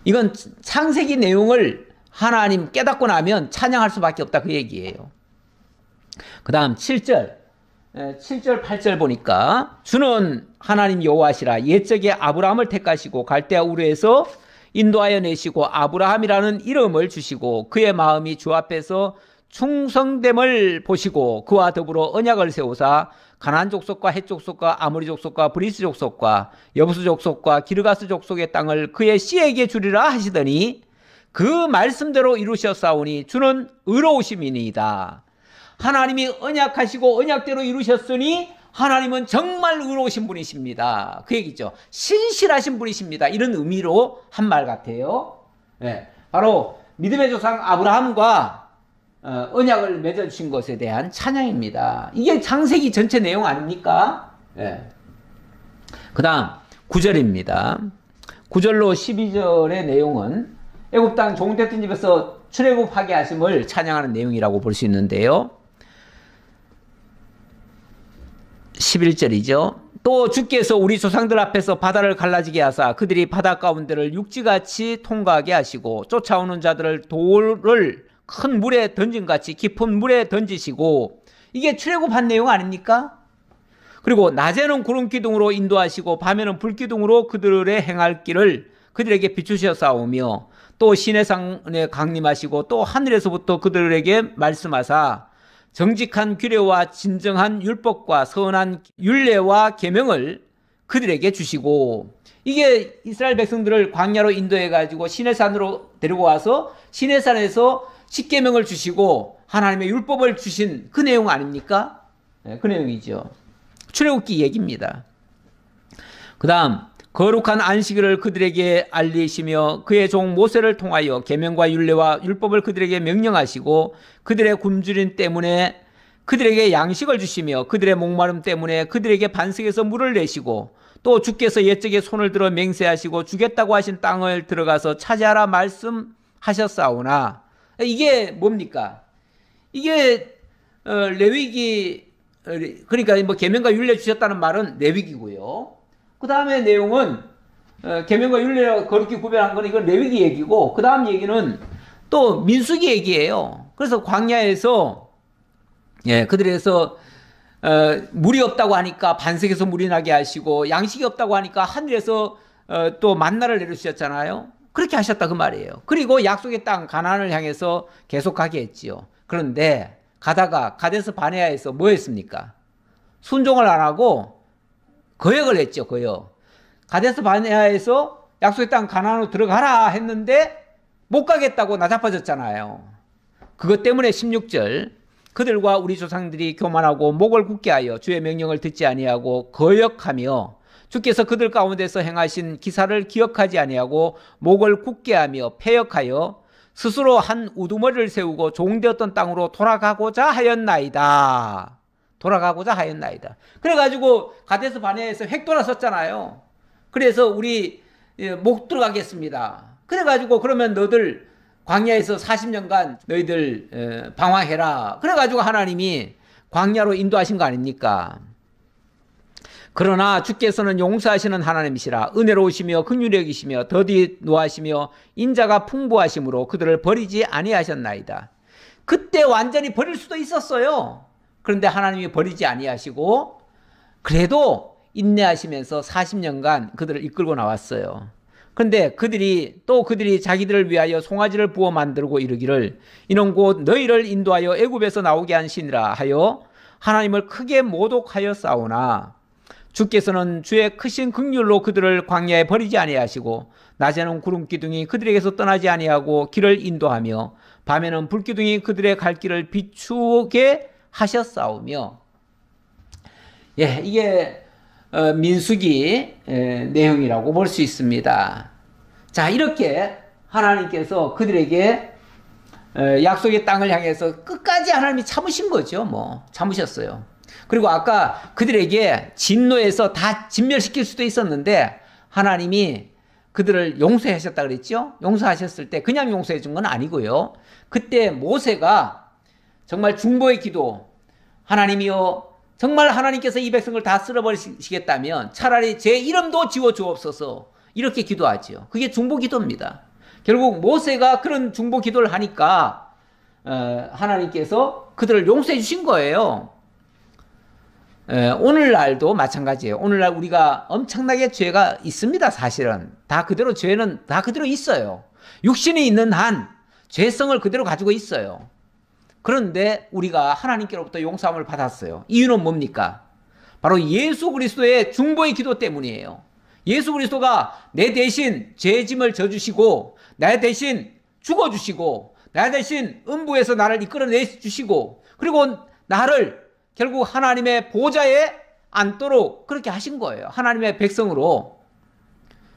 이건 창세기 내용을 하나님 깨닫고 나면 찬양할 수밖에 없다 그 얘기예요. 그 다음 7절 8절 보니까 주는 하나님 여호와시라. 옛적에 아브라함을 택하시고 갈대아 우르에서 인도하여 내시고 아브라함이라는 이름을 주시고 그의 마음이 주 앞에서 충성됨을 보시고 그와 더불어 언약을 세우사 가나안 족속과 헷 족속과 아모리 족속과 브리스 족속과 여부스 족속과 기르가스 족속의 땅을 그의 씨에게 주리라 하시더니 그 말씀대로 이루셨사오니 주는 의로우심이니이다. 하나님이 언약하시고 언약대로 이루셨으니 하나님은 정말 의로우신 분이십니다. 그 얘기죠. 신실하신 분이십니다. 이런 의미로 한 말 같아요. 네, 바로 믿음의 조상 아브라함과 언약을 맺어주신 것에 대한 찬양입니다. 이게 창세기 전체 내용 아닙니까? 네. 그 다음 9절입니다. 9절로 12절의 내용은 애굽 땅 종됐던 집에서 출애굽하게 하심을 찬양하는 내용이라고 볼 수 있는데요. 11절이죠. 또 주께서 우리 조상들 앞에서 바다를 갈라지게 하사 그들이 바다 가운데를 육지같이 통과하게 하시고 쫓아오는 자들을 돌을 큰 물에 던진같이 깊은 물에 던지시고 이게 출애굽한 내용 아닙니까? 그리고 낮에는 구름 기둥으로 인도하시고 밤에는 불 기둥으로 그들의 행할 길을 그들에게 비추셨사오며 또 신의 산에 강림하시고 또 하늘에서부터 그들에게 말씀하사 정직한 규례와 진정한 율법과 선한 율례와 계명을 그들에게 주시고, 이게 이스라엘 백성들을 광야로 인도해 가지고 신의 산으로 데리고 와서 신의 산에서 십계명을 주시고 하나님의 율법을 주신 그 내용 아닙니까? 네, 그 내용이죠. 출애굽기 얘기입니다. 그 다음 거룩한 안식일을 그들에게 알리시며 그의 종 모세를 통하여 계명과 율례와 율법을 그들에게 명령하시고 그들의 굶주림 때문에 그들에게 양식을 주시며 그들의 목마름 때문에 그들에게 반석에서 물을 내시고 또 주께서 옛적에 손을 들어 맹세하시고 주겠다고 하신 땅을 들어가서 차지하라 말씀하셨사오나, 이게 뭡니까? 이게 레위기, 그러니까 뭐 계명과 율례 주셨다는 말은 레위기고요. 그 다음에 내용은 계명과 율례 거룩히 구별한 건 이건 레위기 얘기고, 그 다음 얘기는 또 민수기 얘기예요. 그래서 광야에서 그들에서 물이 없다고 하니까 반석에서 물이 나게 하시고 양식이 없다고 하니까 하늘에서 또 만나를 내려주셨잖아요. 그렇게 하셨다 그 말이에요. 그리고 약속의 땅 가나안을 향해서 계속 가게 했지요. 그런데 가다가 가데스 바네아에서 뭐 했습니까? 순종을 안 하고 거역을 했죠. 거역. 가데스 바네아에서 약속의 땅 가나안으로 들어가라 했는데 못 가겠다고 나자빠졌잖아요. 그것 때문에 16절 그들과 우리 조상들이 교만하고 목을 굳게 하여 주의 명령을 듣지 아니하고 거역하며 주께서 그들 가운데서 행하신 기사를 기억하지 아니하고 목을 굳게 하며 패역하여 스스로 한 우두머리를 세우고 종되었던 땅으로 돌아가고자 하였나이다. 돌아가고자 하였나이다. 그래가지고 가데스 바네아에서 획 돌아섰잖아요. 그래서 우리 못 들어가겠습니다. 그래가지고 그러면 너들 광야에서 40년간 너희들 방황해라. 그래가지고 하나님이 광야로 인도하신 거 아닙니까? 그러나 주께서는 용서하시는 하나님이시라 은혜로우시며 긍휼히 여기시며 더디 노하시며 인자가 풍부하심으로 그들을 버리지 아니하셨나이다. 그때 완전히 버릴 수도 있었어요. 그런데 하나님이 버리지 아니하시고 그래도 인내하시면서 40년간 그들을 이끌고 나왔어요. 그런데 그들이 자기들을 위하여 송아지를 부어 만들고 이르기를 이는 곧 너희를 인도하여 애굽에서 나오게 한 신이라 하여 하나님을 크게 모독하였사오나 주께서는 주의 크신 긍휼로 그들을 광야에 버리지 아니하시고 낮에는 구름 기둥이 그들에게서 떠나지 아니하고 길을 인도하며 밤에는 불 기둥이 그들의 갈 길을 비추게 하셨사오며. 이게 민수기 내용이라고 볼 수 있습니다. 자, 이렇게 하나님께서 그들에게 약속의 땅을 향해서 끝까지 하나님이 참으신 거죠. 참으셨어요. 그리고 아까 그들에게 진노해서 다 진멸시킬 수도 있었는데 하나님이 그들을 용서하셨다 그랬죠. 용서하셨을 때 그냥 용서해 준 건 아니고요. 그때 모세가 정말 중보의 기도, 하나님이여 정말 하나님께서 이 백성을 다 쓸어버리시겠다면 차라리 제 이름도 지워 주옵소서, 이렇게 기도하지요. 그게 중보 기도입니다. 결국 모세가 그런 중보 기도를 하니까 하나님께서 그들을 용서해 주신 거예요. 오늘날도 마찬가지예요. 오늘날 우리가 엄청나게 죄가 있습니다. 사실은 다 그대로 죄는 다 그대로 있어요. 육신이 있는 한 죄성을 그대로 가지고 있어요. 그런데 우리가 하나님께로부터 용서함을 받았어요. 이유는 뭡니까? 바로 예수 그리스도의 중보의 기도 때문이에요. 예수 그리스도가 내 대신 죄 짐을 져주시고 나 대신 죽어주시고 나 대신 음부에서 나를 이끌어내주시고 그리고 나를 결국 하나님의 보좌에 앉도록 그렇게 하신 거예요. 하나님의 백성으로.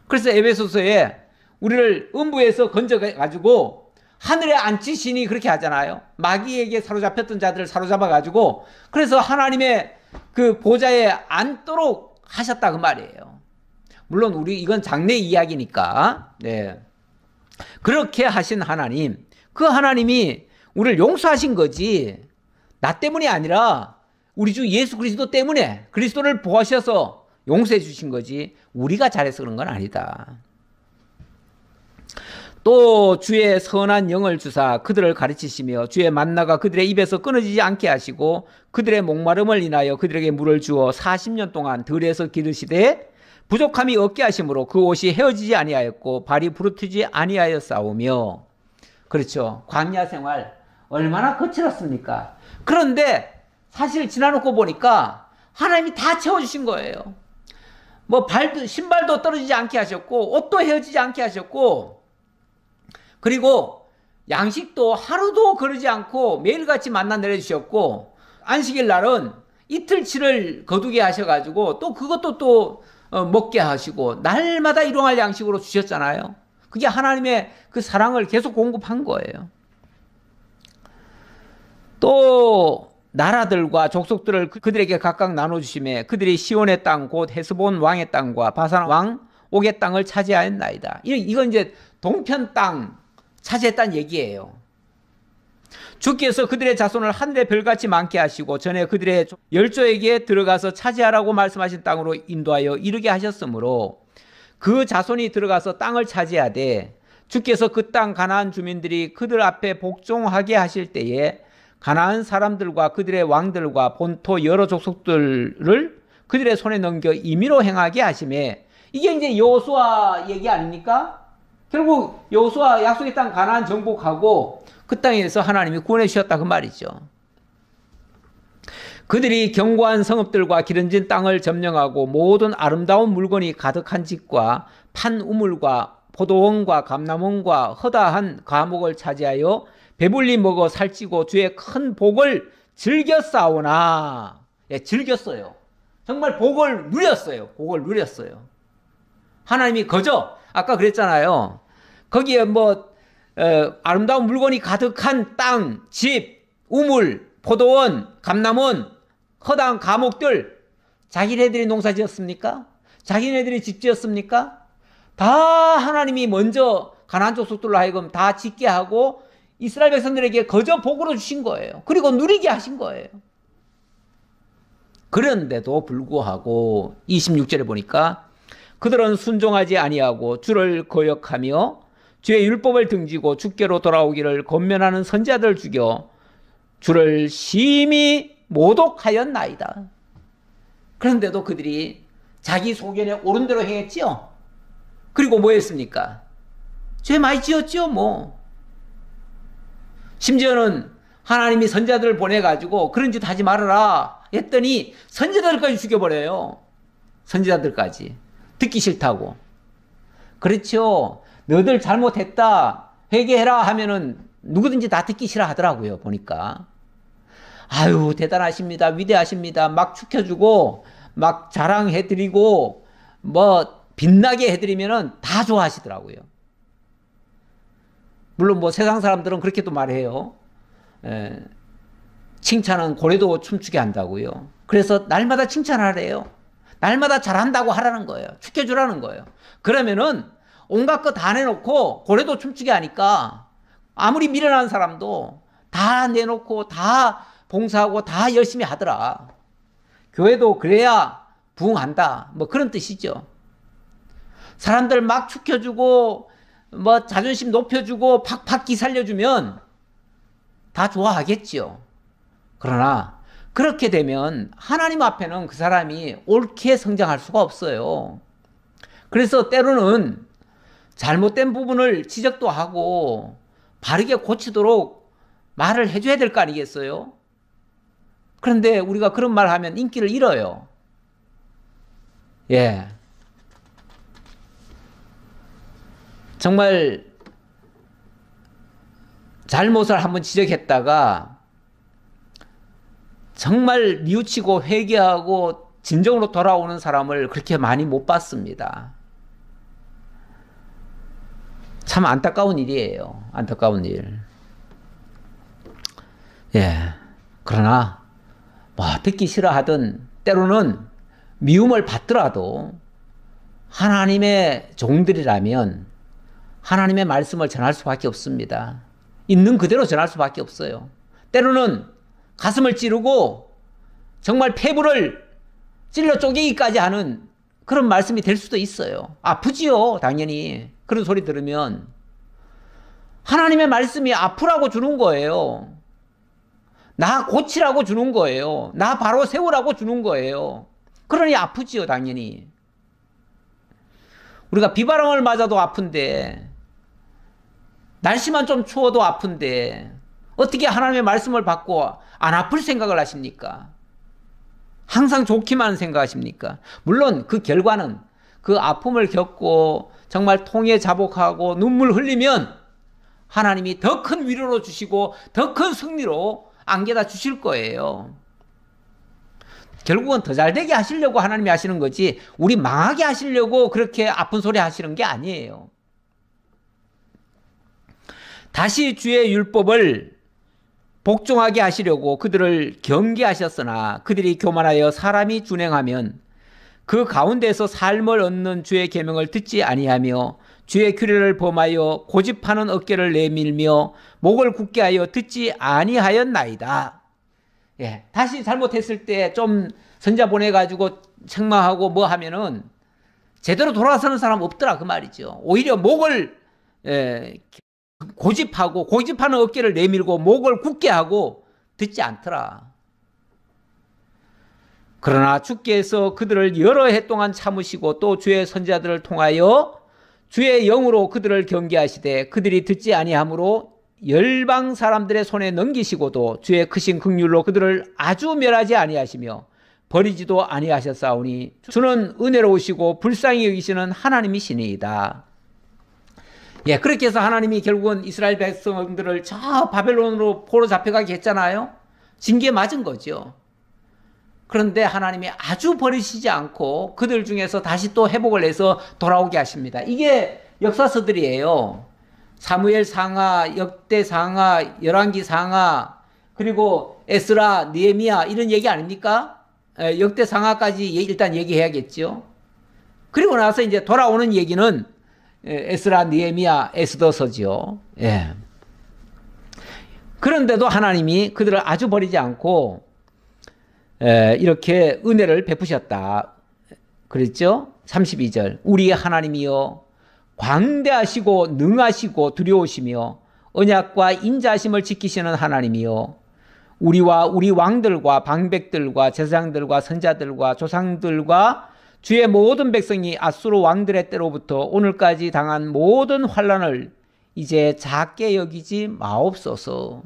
그래서 에베소서에 우리를 음부에서 건져가지고 하늘에 앉히시니 그렇게 하잖아요. 마귀에게 사로잡혔던 자들을 사로잡아가지고 그래서 하나님의 그 보좌에 앉도록 하셨다 그 말이에요. 물론 이건 장래 이야기니까. 그렇게 하신 하나님, 그 하나님이 우리를 용서하신 거지 나 때문이 아니라 우리 주 예수 그리스도 때문에 그리스도를 보하셔서 용서해 주신 거지 우리가 잘해서 그런 건 아니다. 또 주의 선한 영을 주사 그들을 가르치시며 주의 만나가 그들의 입에서 끊어지지 않게 하시고 그들의 목마름을 인하여 그들에게 물을 주어 40년 동안 들에서 기르시되 부족함이 없게 하심으로 그 옷이 헤어지지 아니하였고 발이 부르트지 아니하였사오며. 그렇죠. 광야 생활 얼마나 거칠었습니까? 그런데 사실 지나놓고 보니까 하나님이 다 채워주신 거예요. 뭐 신발도 떨어지지 않게 하셨고 옷도 헤어지지 않게 하셨고, 그리고 양식도 하루도 거르지 않고 매일같이 만나 내려주셨고, 안식일 날은 이틀치를 거두게 하셔가지고 또 그것도 또 먹게 하시고 날마다 일용할 양식으로 주셨잖아요. 그게 하나님의 그 사랑을 계속 공급한 거예요. 또 나라들과 족속들을 그들에게 각각 나눠주심에 그들이 시온의 땅 곧 헤스본 왕의 땅과 바산 왕 옥의 땅을 차지하였나이다. 이건 이제 동편 땅 차지했다는 얘기예요. 주께서 그들의 자손을 하늘의 별같이 많게 하시고 전에 그들의 열조에게 들어가서 차지하라고 말씀하신 땅으로 인도하여 이르게 하셨으므로 그 자손이 들어가서 땅을 차지하되, 주께서 그 땅 가나안 주민들이 그들 앞에 복종하게 하실 때에 가나안 사람들과 그들의 왕들과 본토 여러 족속들을 그들의 손에 넘겨 임의로 행하게 하심에, 이게 이제 여호수아 얘기 아닙니까? 결국 여호수아 약속의 땅 가나안 정복하고 그 땅에서 하나님이 구원해 주셨다 그 말이죠. 그들이 견고한 성읍들과 기름진 땅을 점령하고 모든 아름다운 물건이 가득한 집과 판 우물과 포도원과 감람원과 허다한 과목을 차지하여 배불리 먹어 살찌고 주의 큰 복을 즐겼사오나. 예, 즐겼어요. 정말 복을 누렸어요. 복을 누렸어요. 하나님이 거저 아까 그랬잖아요. 거기에 아름다운 물건이 가득한 땅, 집, 우물, 포도원, 감람원, 허다한 과목들, 자기네들이 농사 지었습니까? 자기네들이 집 지었습니까? 다 하나님이 먼저 가나안 족속들로 하여금 다 짓게 하고 이스라엘 백성들에게 거저 복으로 주신 거예요. 그리고 누리게 하신 거예요. 그런데도 불구하고 26절에 보니까 그들은 순종하지 아니하고 주를 거역하며 주의 율법을 등지고 주께로 돌아오기를 권면하는 선지자들을 죽여 주를 심히 모독하였나이다. 그런데도 그들이 자기 소견에 옳은 대로 행했지요. 그리고 뭐 했습니까? 죄 많이 지었지요. 심지어는 하나님이 선지자들을 보내가지고 그런 짓 하지 말아라 했더니 선지자들까지 죽여버려요. 선지자들까지. 듣기 싫다고. 그렇죠. 너들 잘못했다 회개해라 하면은 누구든지 다 듣기 싫어 하더라고요. 보니까. 아유 대단하십니다. 위대하십니다. 막 축혀주고 막 자랑해드리고 빛나게 해드리면은 다 좋아하시더라고요. 물론 세상 사람들은 그렇게도 말해요. 칭찬은 고래도 춤추게 한다고요. 그래서 날마다 칭찬하래요. 날마다 잘한다고 하라는 거예요. 축혀주라는 거예요. 그러면은 온갖 거 다 내놓고 고래도 춤추게 하니까 아무리 미련한 사람도 다 내놓고 다 봉사하고 다 열심히 하더라. 교회도 그래야 부흥한다. 그런 뜻이죠. 사람들 막 축혀주고 자존심 높여주고 팍팍 기살려주면 다 좋아하겠지요. 그러나 그렇게 되면 하나님 앞에는 그 사람이 옳게 성장할 수가 없어요. 그래서 때로는 잘못된 부분을 지적도 하고 바르게 고치도록 말을 해줘야 될 거 아니겠어요? 그런데 우리가 그런 말 하면 인기를 잃어요. 예. 정말 잘못을 한번 지적했다가 정말 뉘우치고 회개하고 진정으로 돌아오는 사람을 그렇게 많이 못 봤습니다. 참 안타까운 일이에요. 안타까운 일. 예. 그러나 듣기 싫어하든 때로는 미움을 받더라도 하나님의 종들이라면 하나님의 말씀을 전할 수밖에 없습니다. 있는 그대로 전할 수밖에 없어요. 때로는 가슴을 찌르고 정말 폐부를 찔러 쪼개기까지 하는 그런 말씀이 될 수도 있어요. 아프지요, 당연히. 그런 소리 들으면. 하나님의 말씀이 아프라고 주는 거예요. 나 고치라고 주는 거예요. 나 바로 세우라고 주는 거예요. 그러니 아프지요, 당연히. 우리가 비바람을 맞아도 아픈데, 날씨만 좀 추워도 아픈데 어떻게 하나님의 말씀을 받고 안 아플 생각을 하십니까? 항상 좋기만 생각하십니까? 물론 그 결과는 그 아픔을 겪고 정말 통에 자복하고 눈물 흘리면 하나님이 더 큰 위로로 주시고 더 큰 승리로 안겨다 주실 거예요. 결국은 더 잘되게 하시려고 하나님이 하시는 거지 우리 망하게 하시려고 그렇게 아픈 소리 하시는 게 아니에요. 다시 주의 율법을 복종하게 하시려고 그들을 경계하셨으나 그들이 교만하여 사람이 준행하면 그 가운데서 삶을 얻는 주의 계명을 듣지 아니하며 주의 규례를 범하여 고집하는 어깨를 내밀며 목을 굳게 하여 듣지 아니하였나이다. 예, 다시 잘못했을 때 좀 선자 보내가지고 책망하고 뭐 하면은 제대로 돌아서는 사람 없더라 그 말이죠. 오히려 목을 고집하고 고집하는 어깨를 내밀고 목을 굳게 하고 듣지 않더라. 그러나 주께서 그들을 여러 해 동안 참으시고 또 주의 선지자들을 통하여 주의 영으로 그들을 경계하시되 그들이 듣지 아니하므로 열방 사람들의 손에 넘기시고도 주의 크신 긍휼로 그들을 아주 멸하지 아니하시며 버리지도 아니하셨사오니 주는 은혜로우시고 불쌍히 여기시는 하나님이시니이다. 예, 그렇게 해서 하나님이 결국은 이스라엘 백성들을 저 바벨론으로 포로 잡혀가게 했잖아요. 징계 맞은 거죠. 그런데 하나님이 아주 버리시지 않고 그들 중에서 다시 또 회복을 해서 돌아오게 하십니다. 이게 역사서들이에요. 사무엘 상하, 역대 상하, 열왕기 상하, 그리고 에스라, 느헤미야 이런 얘기 아닙니까? 역대 상하까지 일단 얘기해야겠죠. 그리고 나서 이제 돌아오는 얘기는 에스라, 느헤미야, 에스더서죠. 예. 그런데도 하나님이 그들을 아주 버리지 않고 이렇게 은혜를 베푸셨다. 그랬죠? 32절. 우리의 하나님이여 광대하시고 능하시고 두려우시며 언약과 인자하심을 지키시는 하나님이여 우리와 우리 왕들과 방백들과 제사장들과 선자들과 조상들과 주의 모든 백성이 앗수르 왕들의 때로부터 오늘까지 당한 모든 환난을 이제 작게 여기지 마옵소서.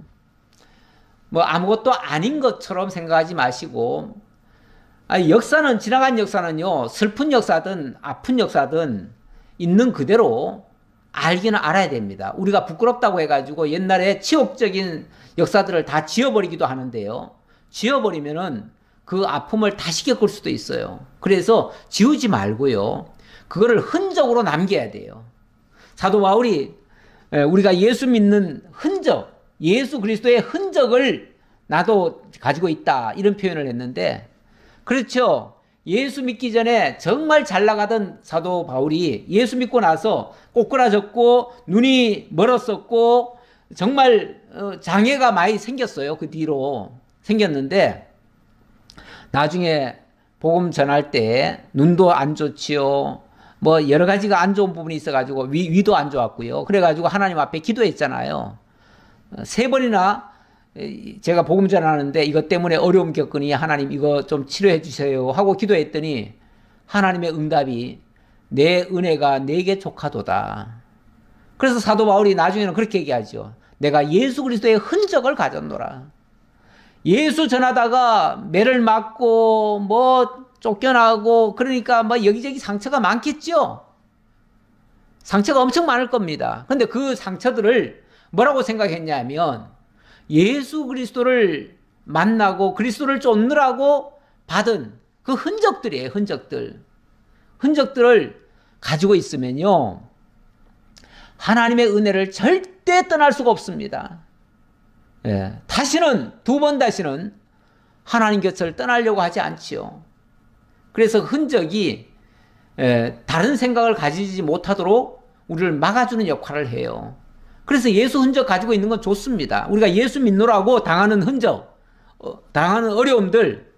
뭐 아무것도 아닌 것처럼 생각하지 마시고, 역사는 지나간 역사는요 슬픈 역사든 아픈 역사든 있는 그대로 알기는 알아야 됩니다. 우리가 부끄럽다고 해가지고 옛날에 치욕적인 역사들을 다 지워버리기도 하는데요. 지워버리면은 그 아픔을 다시 겪을 수도 있어요. 그래서 지우지 말고요. 그거를 흔적으로 남겨야 돼요. 사도 바울이 우리가 예수 믿는 흔적, 예수 그리스도의 흔적을 나도 가지고 있다 이런 표현을 했는데, 그렇죠. 예수 믿기 전에 정말 잘 나가던 사도 바울이 예수 믿고 나서 꼬꾸라졌고 눈이 멀었었고 정말 장애가 많이 생겼어요. 그 뒤로 생겼는데 나중에 복음 전할 때 눈도 안 좋지요. 뭐 여러 가지가 안 좋은 부분이 있어가지고 위도 안 좋았고요. 그래가지고 하나님 앞에 기도했잖아요. 3번이나 제가 복음 전하는데 이것 때문에 어려움 겪으니 하나님 이거 좀 치료해 주세요 하고 기도했더니 하나님의 응답이 내 은혜가 내게 족하도다. 그래서 사도 바울이 나중에는 그렇게 얘기하죠. 내가 예수 그리스도의 흔적을 가졌노라. 예수 전하다가 매를 맞고 뭐 쫓겨나고 그러니까 뭐 여기저기 상처가 많겠죠. 상처가 엄청 많을 겁니다. 근데 그 상처들을 뭐라고 생각했냐면 예수 그리스도를 만나고 그리스도를 쫓느라고 받은 그 흔적들이에요. 흔적들을 가지고 있으면요 하나님의 은혜를 절대 떠날 수가 없습니다. 예, 다시는 두 번 다시는 하나님 곁을 떠나려고 하지 않지요. 그래서 흔적이 다른 생각을 가지지 못하도록 우리를 막아주는 역할을 해요. 그래서 예수 흔적 가지고 있는 건 좋습니다. 우리가 예수 믿노라고 당하는 흔적, 당하는 어려움들,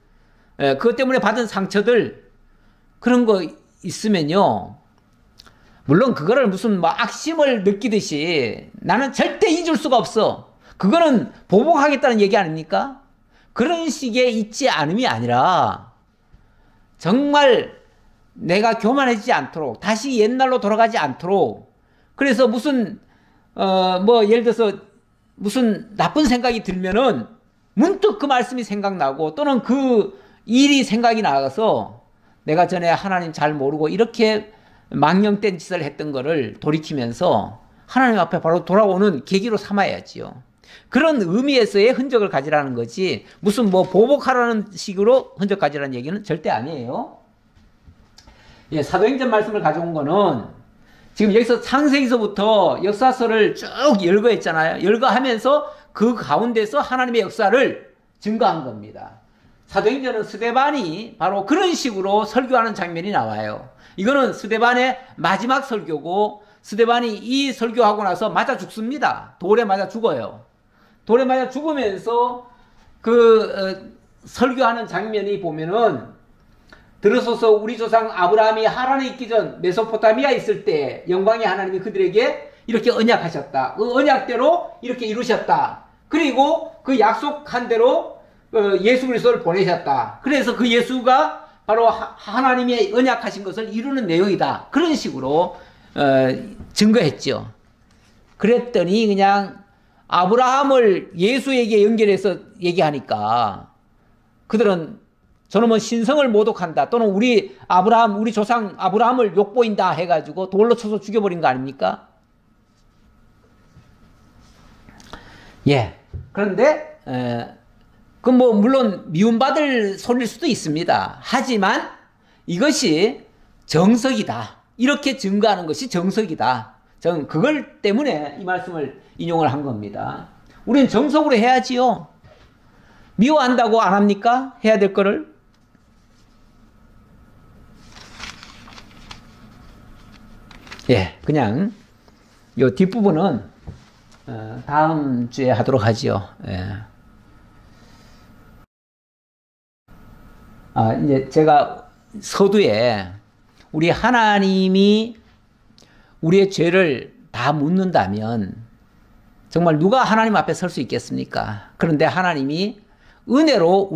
그것 때문에 받은 상처들, 그런 거 있으면요. 물론 그거를 무슨 뭐 악심을 느끼듯이 나는 절대 잊을 수가 없어. 그거는 보복하겠다는 얘기 아닙니까? 그런 식의 잊지 않음이 아니라 정말 내가 교만해지지 않도록, 다시 옛날로 돌아가지 않도록, 그래서 무슨 예를 들어서 무슨 나쁜 생각이 들면은 문득 그 말씀이 생각나고, 또는 그 일이 생각이 나서 내가 전에 하나님 잘 모르고 이렇게 망령된 짓을 했던 거를 돌이키면서 하나님 앞에 바로 돌아오는 계기로 삼아야지요. 그런 의미에서의 흔적을 가지라는 거지, 무슨 보복하라는 식으로 흔적 가지라는 얘기는 절대 아니에요. 예, 사도행전 말씀을 가져온 거는 지금 여기서 창세기서부터 역사서를 쭉 열거했잖아요. 열거하면서 그 가운데서 하나님의 역사를 증거한 겁니다. 사도행전은 스데반이 바로 그런 식으로 설교하는 장면이 나와요. 이거는 스데반의 마지막 설교고, 스데반이 이 설교하고 나서 맞아 죽습니다. 돌에 맞아 죽어요. 돌에 맞아 죽으면서 설교하는 장면이 보면은, 들으소서 우리 조상 아브라함이 하란에 있기 전 메소포타미아에 있을 때 영광의 하나님이 그들에게 이렇게 언약하셨다. 그 언약대로 이렇게 이루셨다. 그리고 그 약속한 대로 예수 그리스도를 보내셨다. 그래서 그 예수가 바로 하나님의 언약하신 것을 이루는 내용이다. 그런 식으로 증거했죠. 그랬더니 그냥 아브라함을 예수에게 연결해서 얘기하니까 그들은 저놈은 신성을 모독한다, 또는 우리 조상 아브라함을 욕보인다 해가지고 돌로 쳐서 죽여버린 거 아닙니까? 예. 그런데 물론 미움받을 소리일 수도 있습니다. 하지만 이것이 정석이다, 이렇게 증거하는 것이 정석이다. 저는 그걸 때문에 이 말씀을 인용을 한 겁니다. 우리는 정석으로 해야지요. 미워한다고 안 합니까? 해야 될 거를. 예, 그냥 요 뒷부분은 다음 주에 하도록 하지요. 예. 이제 제가 서두에 우리 하나님이 우리의 죄를 다 묻는다면 정말 누가 하나님 앞에 설 수 있겠습니까? 그런데 하나님이 은혜로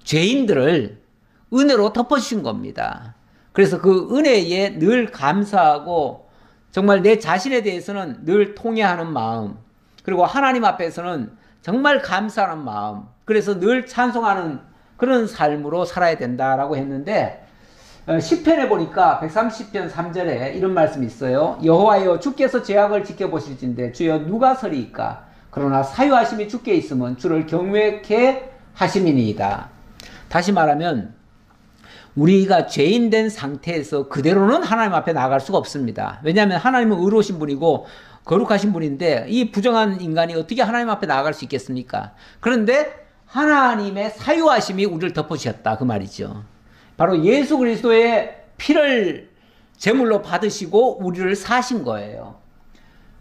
죄인들을 은혜로 덮어주신 겁니다. 그래서 그 은혜에 늘 감사하고, 정말 내 자신에 대해서는 늘 통회하는 마음, 그리고 하나님 앞에서는 정말 감사하는 마음, 그래서 늘 찬송하는 그런 삶으로 살아야 된다라고 했는데, 시편에 보니까 130편 3절에 이런 말씀이 있어요. 여호와여, 주께서 죄악을 지켜보실진데 주여 누가 서리이까? 그러나 사유하심이 주께 있으면 주를 경외케 하심이니이다. 다시 말하면 우리가 죄인 된 상태에서 그대로는 하나님 앞에 나아갈 수가 없습니다. 왜냐하면 하나님은 의로우신 분이고 거룩하신 분인데, 이 부정한 인간이 어떻게 하나님 앞에 나아갈 수 있겠습니까? 그런데 하나님의 사유하심이 우리를 덮어주셨다, 그 말이죠. 바로 예수 그리스도의 피를 제물로 받으시고 우리를 사신 거예요.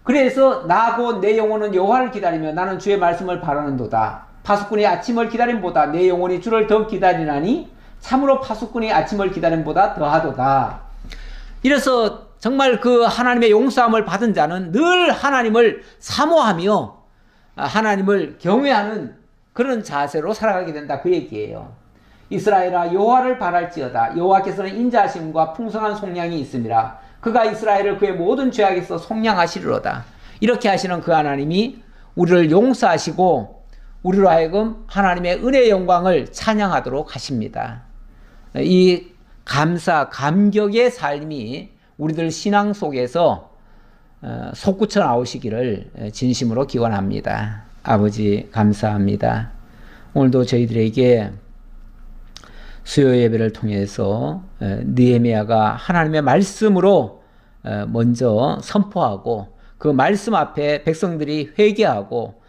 그래서 나고 내 영혼은 여호와를 기다리며 나는 주의 말씀을 바라는도다. 파수꾼이 아침을 기다림보다 내 영혼이 주를 더 기다리나니 참으로 파수꾼이 아침을 기다림보다 더하도다. 이래서 정말 그 하나님의 용서함을 받은 자는 늘 하나님을 사모하며 하나님을 경외하는 그런 자세로 살아가게 된다, 그 얘기예요. 이스라엘아, 여호와를 바랄지어다. 여호와께서는 인자하심과 풍성한 속량이 있음이라. 그가 이스라엘을 그의 모든 죄악에서 속량하시리로다. 이렇게 하시는 그 하나님이 우리를 용서하시고 우리로 하여금 하나님의 은혜의 영광을 찬양하도록 하십니다. 이 감격의 삶이 우리들 신앙 속에서 솟구쳐 나오시기를 진심으로 기원합니다. 아버지, 감사합니다. 오늘도 저희들에게 수요 예배를 통해서 느헤미야가 하나님의 말씀으로 먼저 선포하고, 그 말씀 앞에 백성들이 회개하고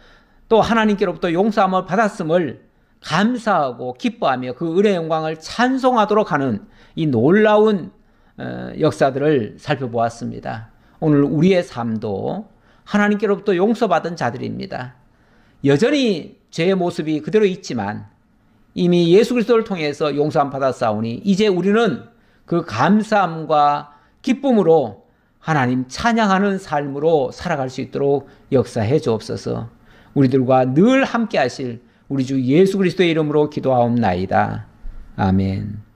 또 하나님께로부터 용서함을 받았음을 감사하고 기뻐하며 그 은혜의 영광을 찬송하도록 하는 이 놀라운 역사들을 살펴보았습니다. 오늘 우리의 삶도 하나님께로부터 용서받은 자들입니다. 여전히 죄의 모습이 그대로 있지만 이미 예수 그리스도를 통해서 용서함 받았사오니 이제 우리는 그 감사함과 기쁨으로 하나님 찬양하는 삶으로 살아갈 수 있도록 역사해 주옵소서. 우리들과 늘 함께 하실 우리 주 예수 그리스도의 이름으로 기도하옵나이다. 아멘.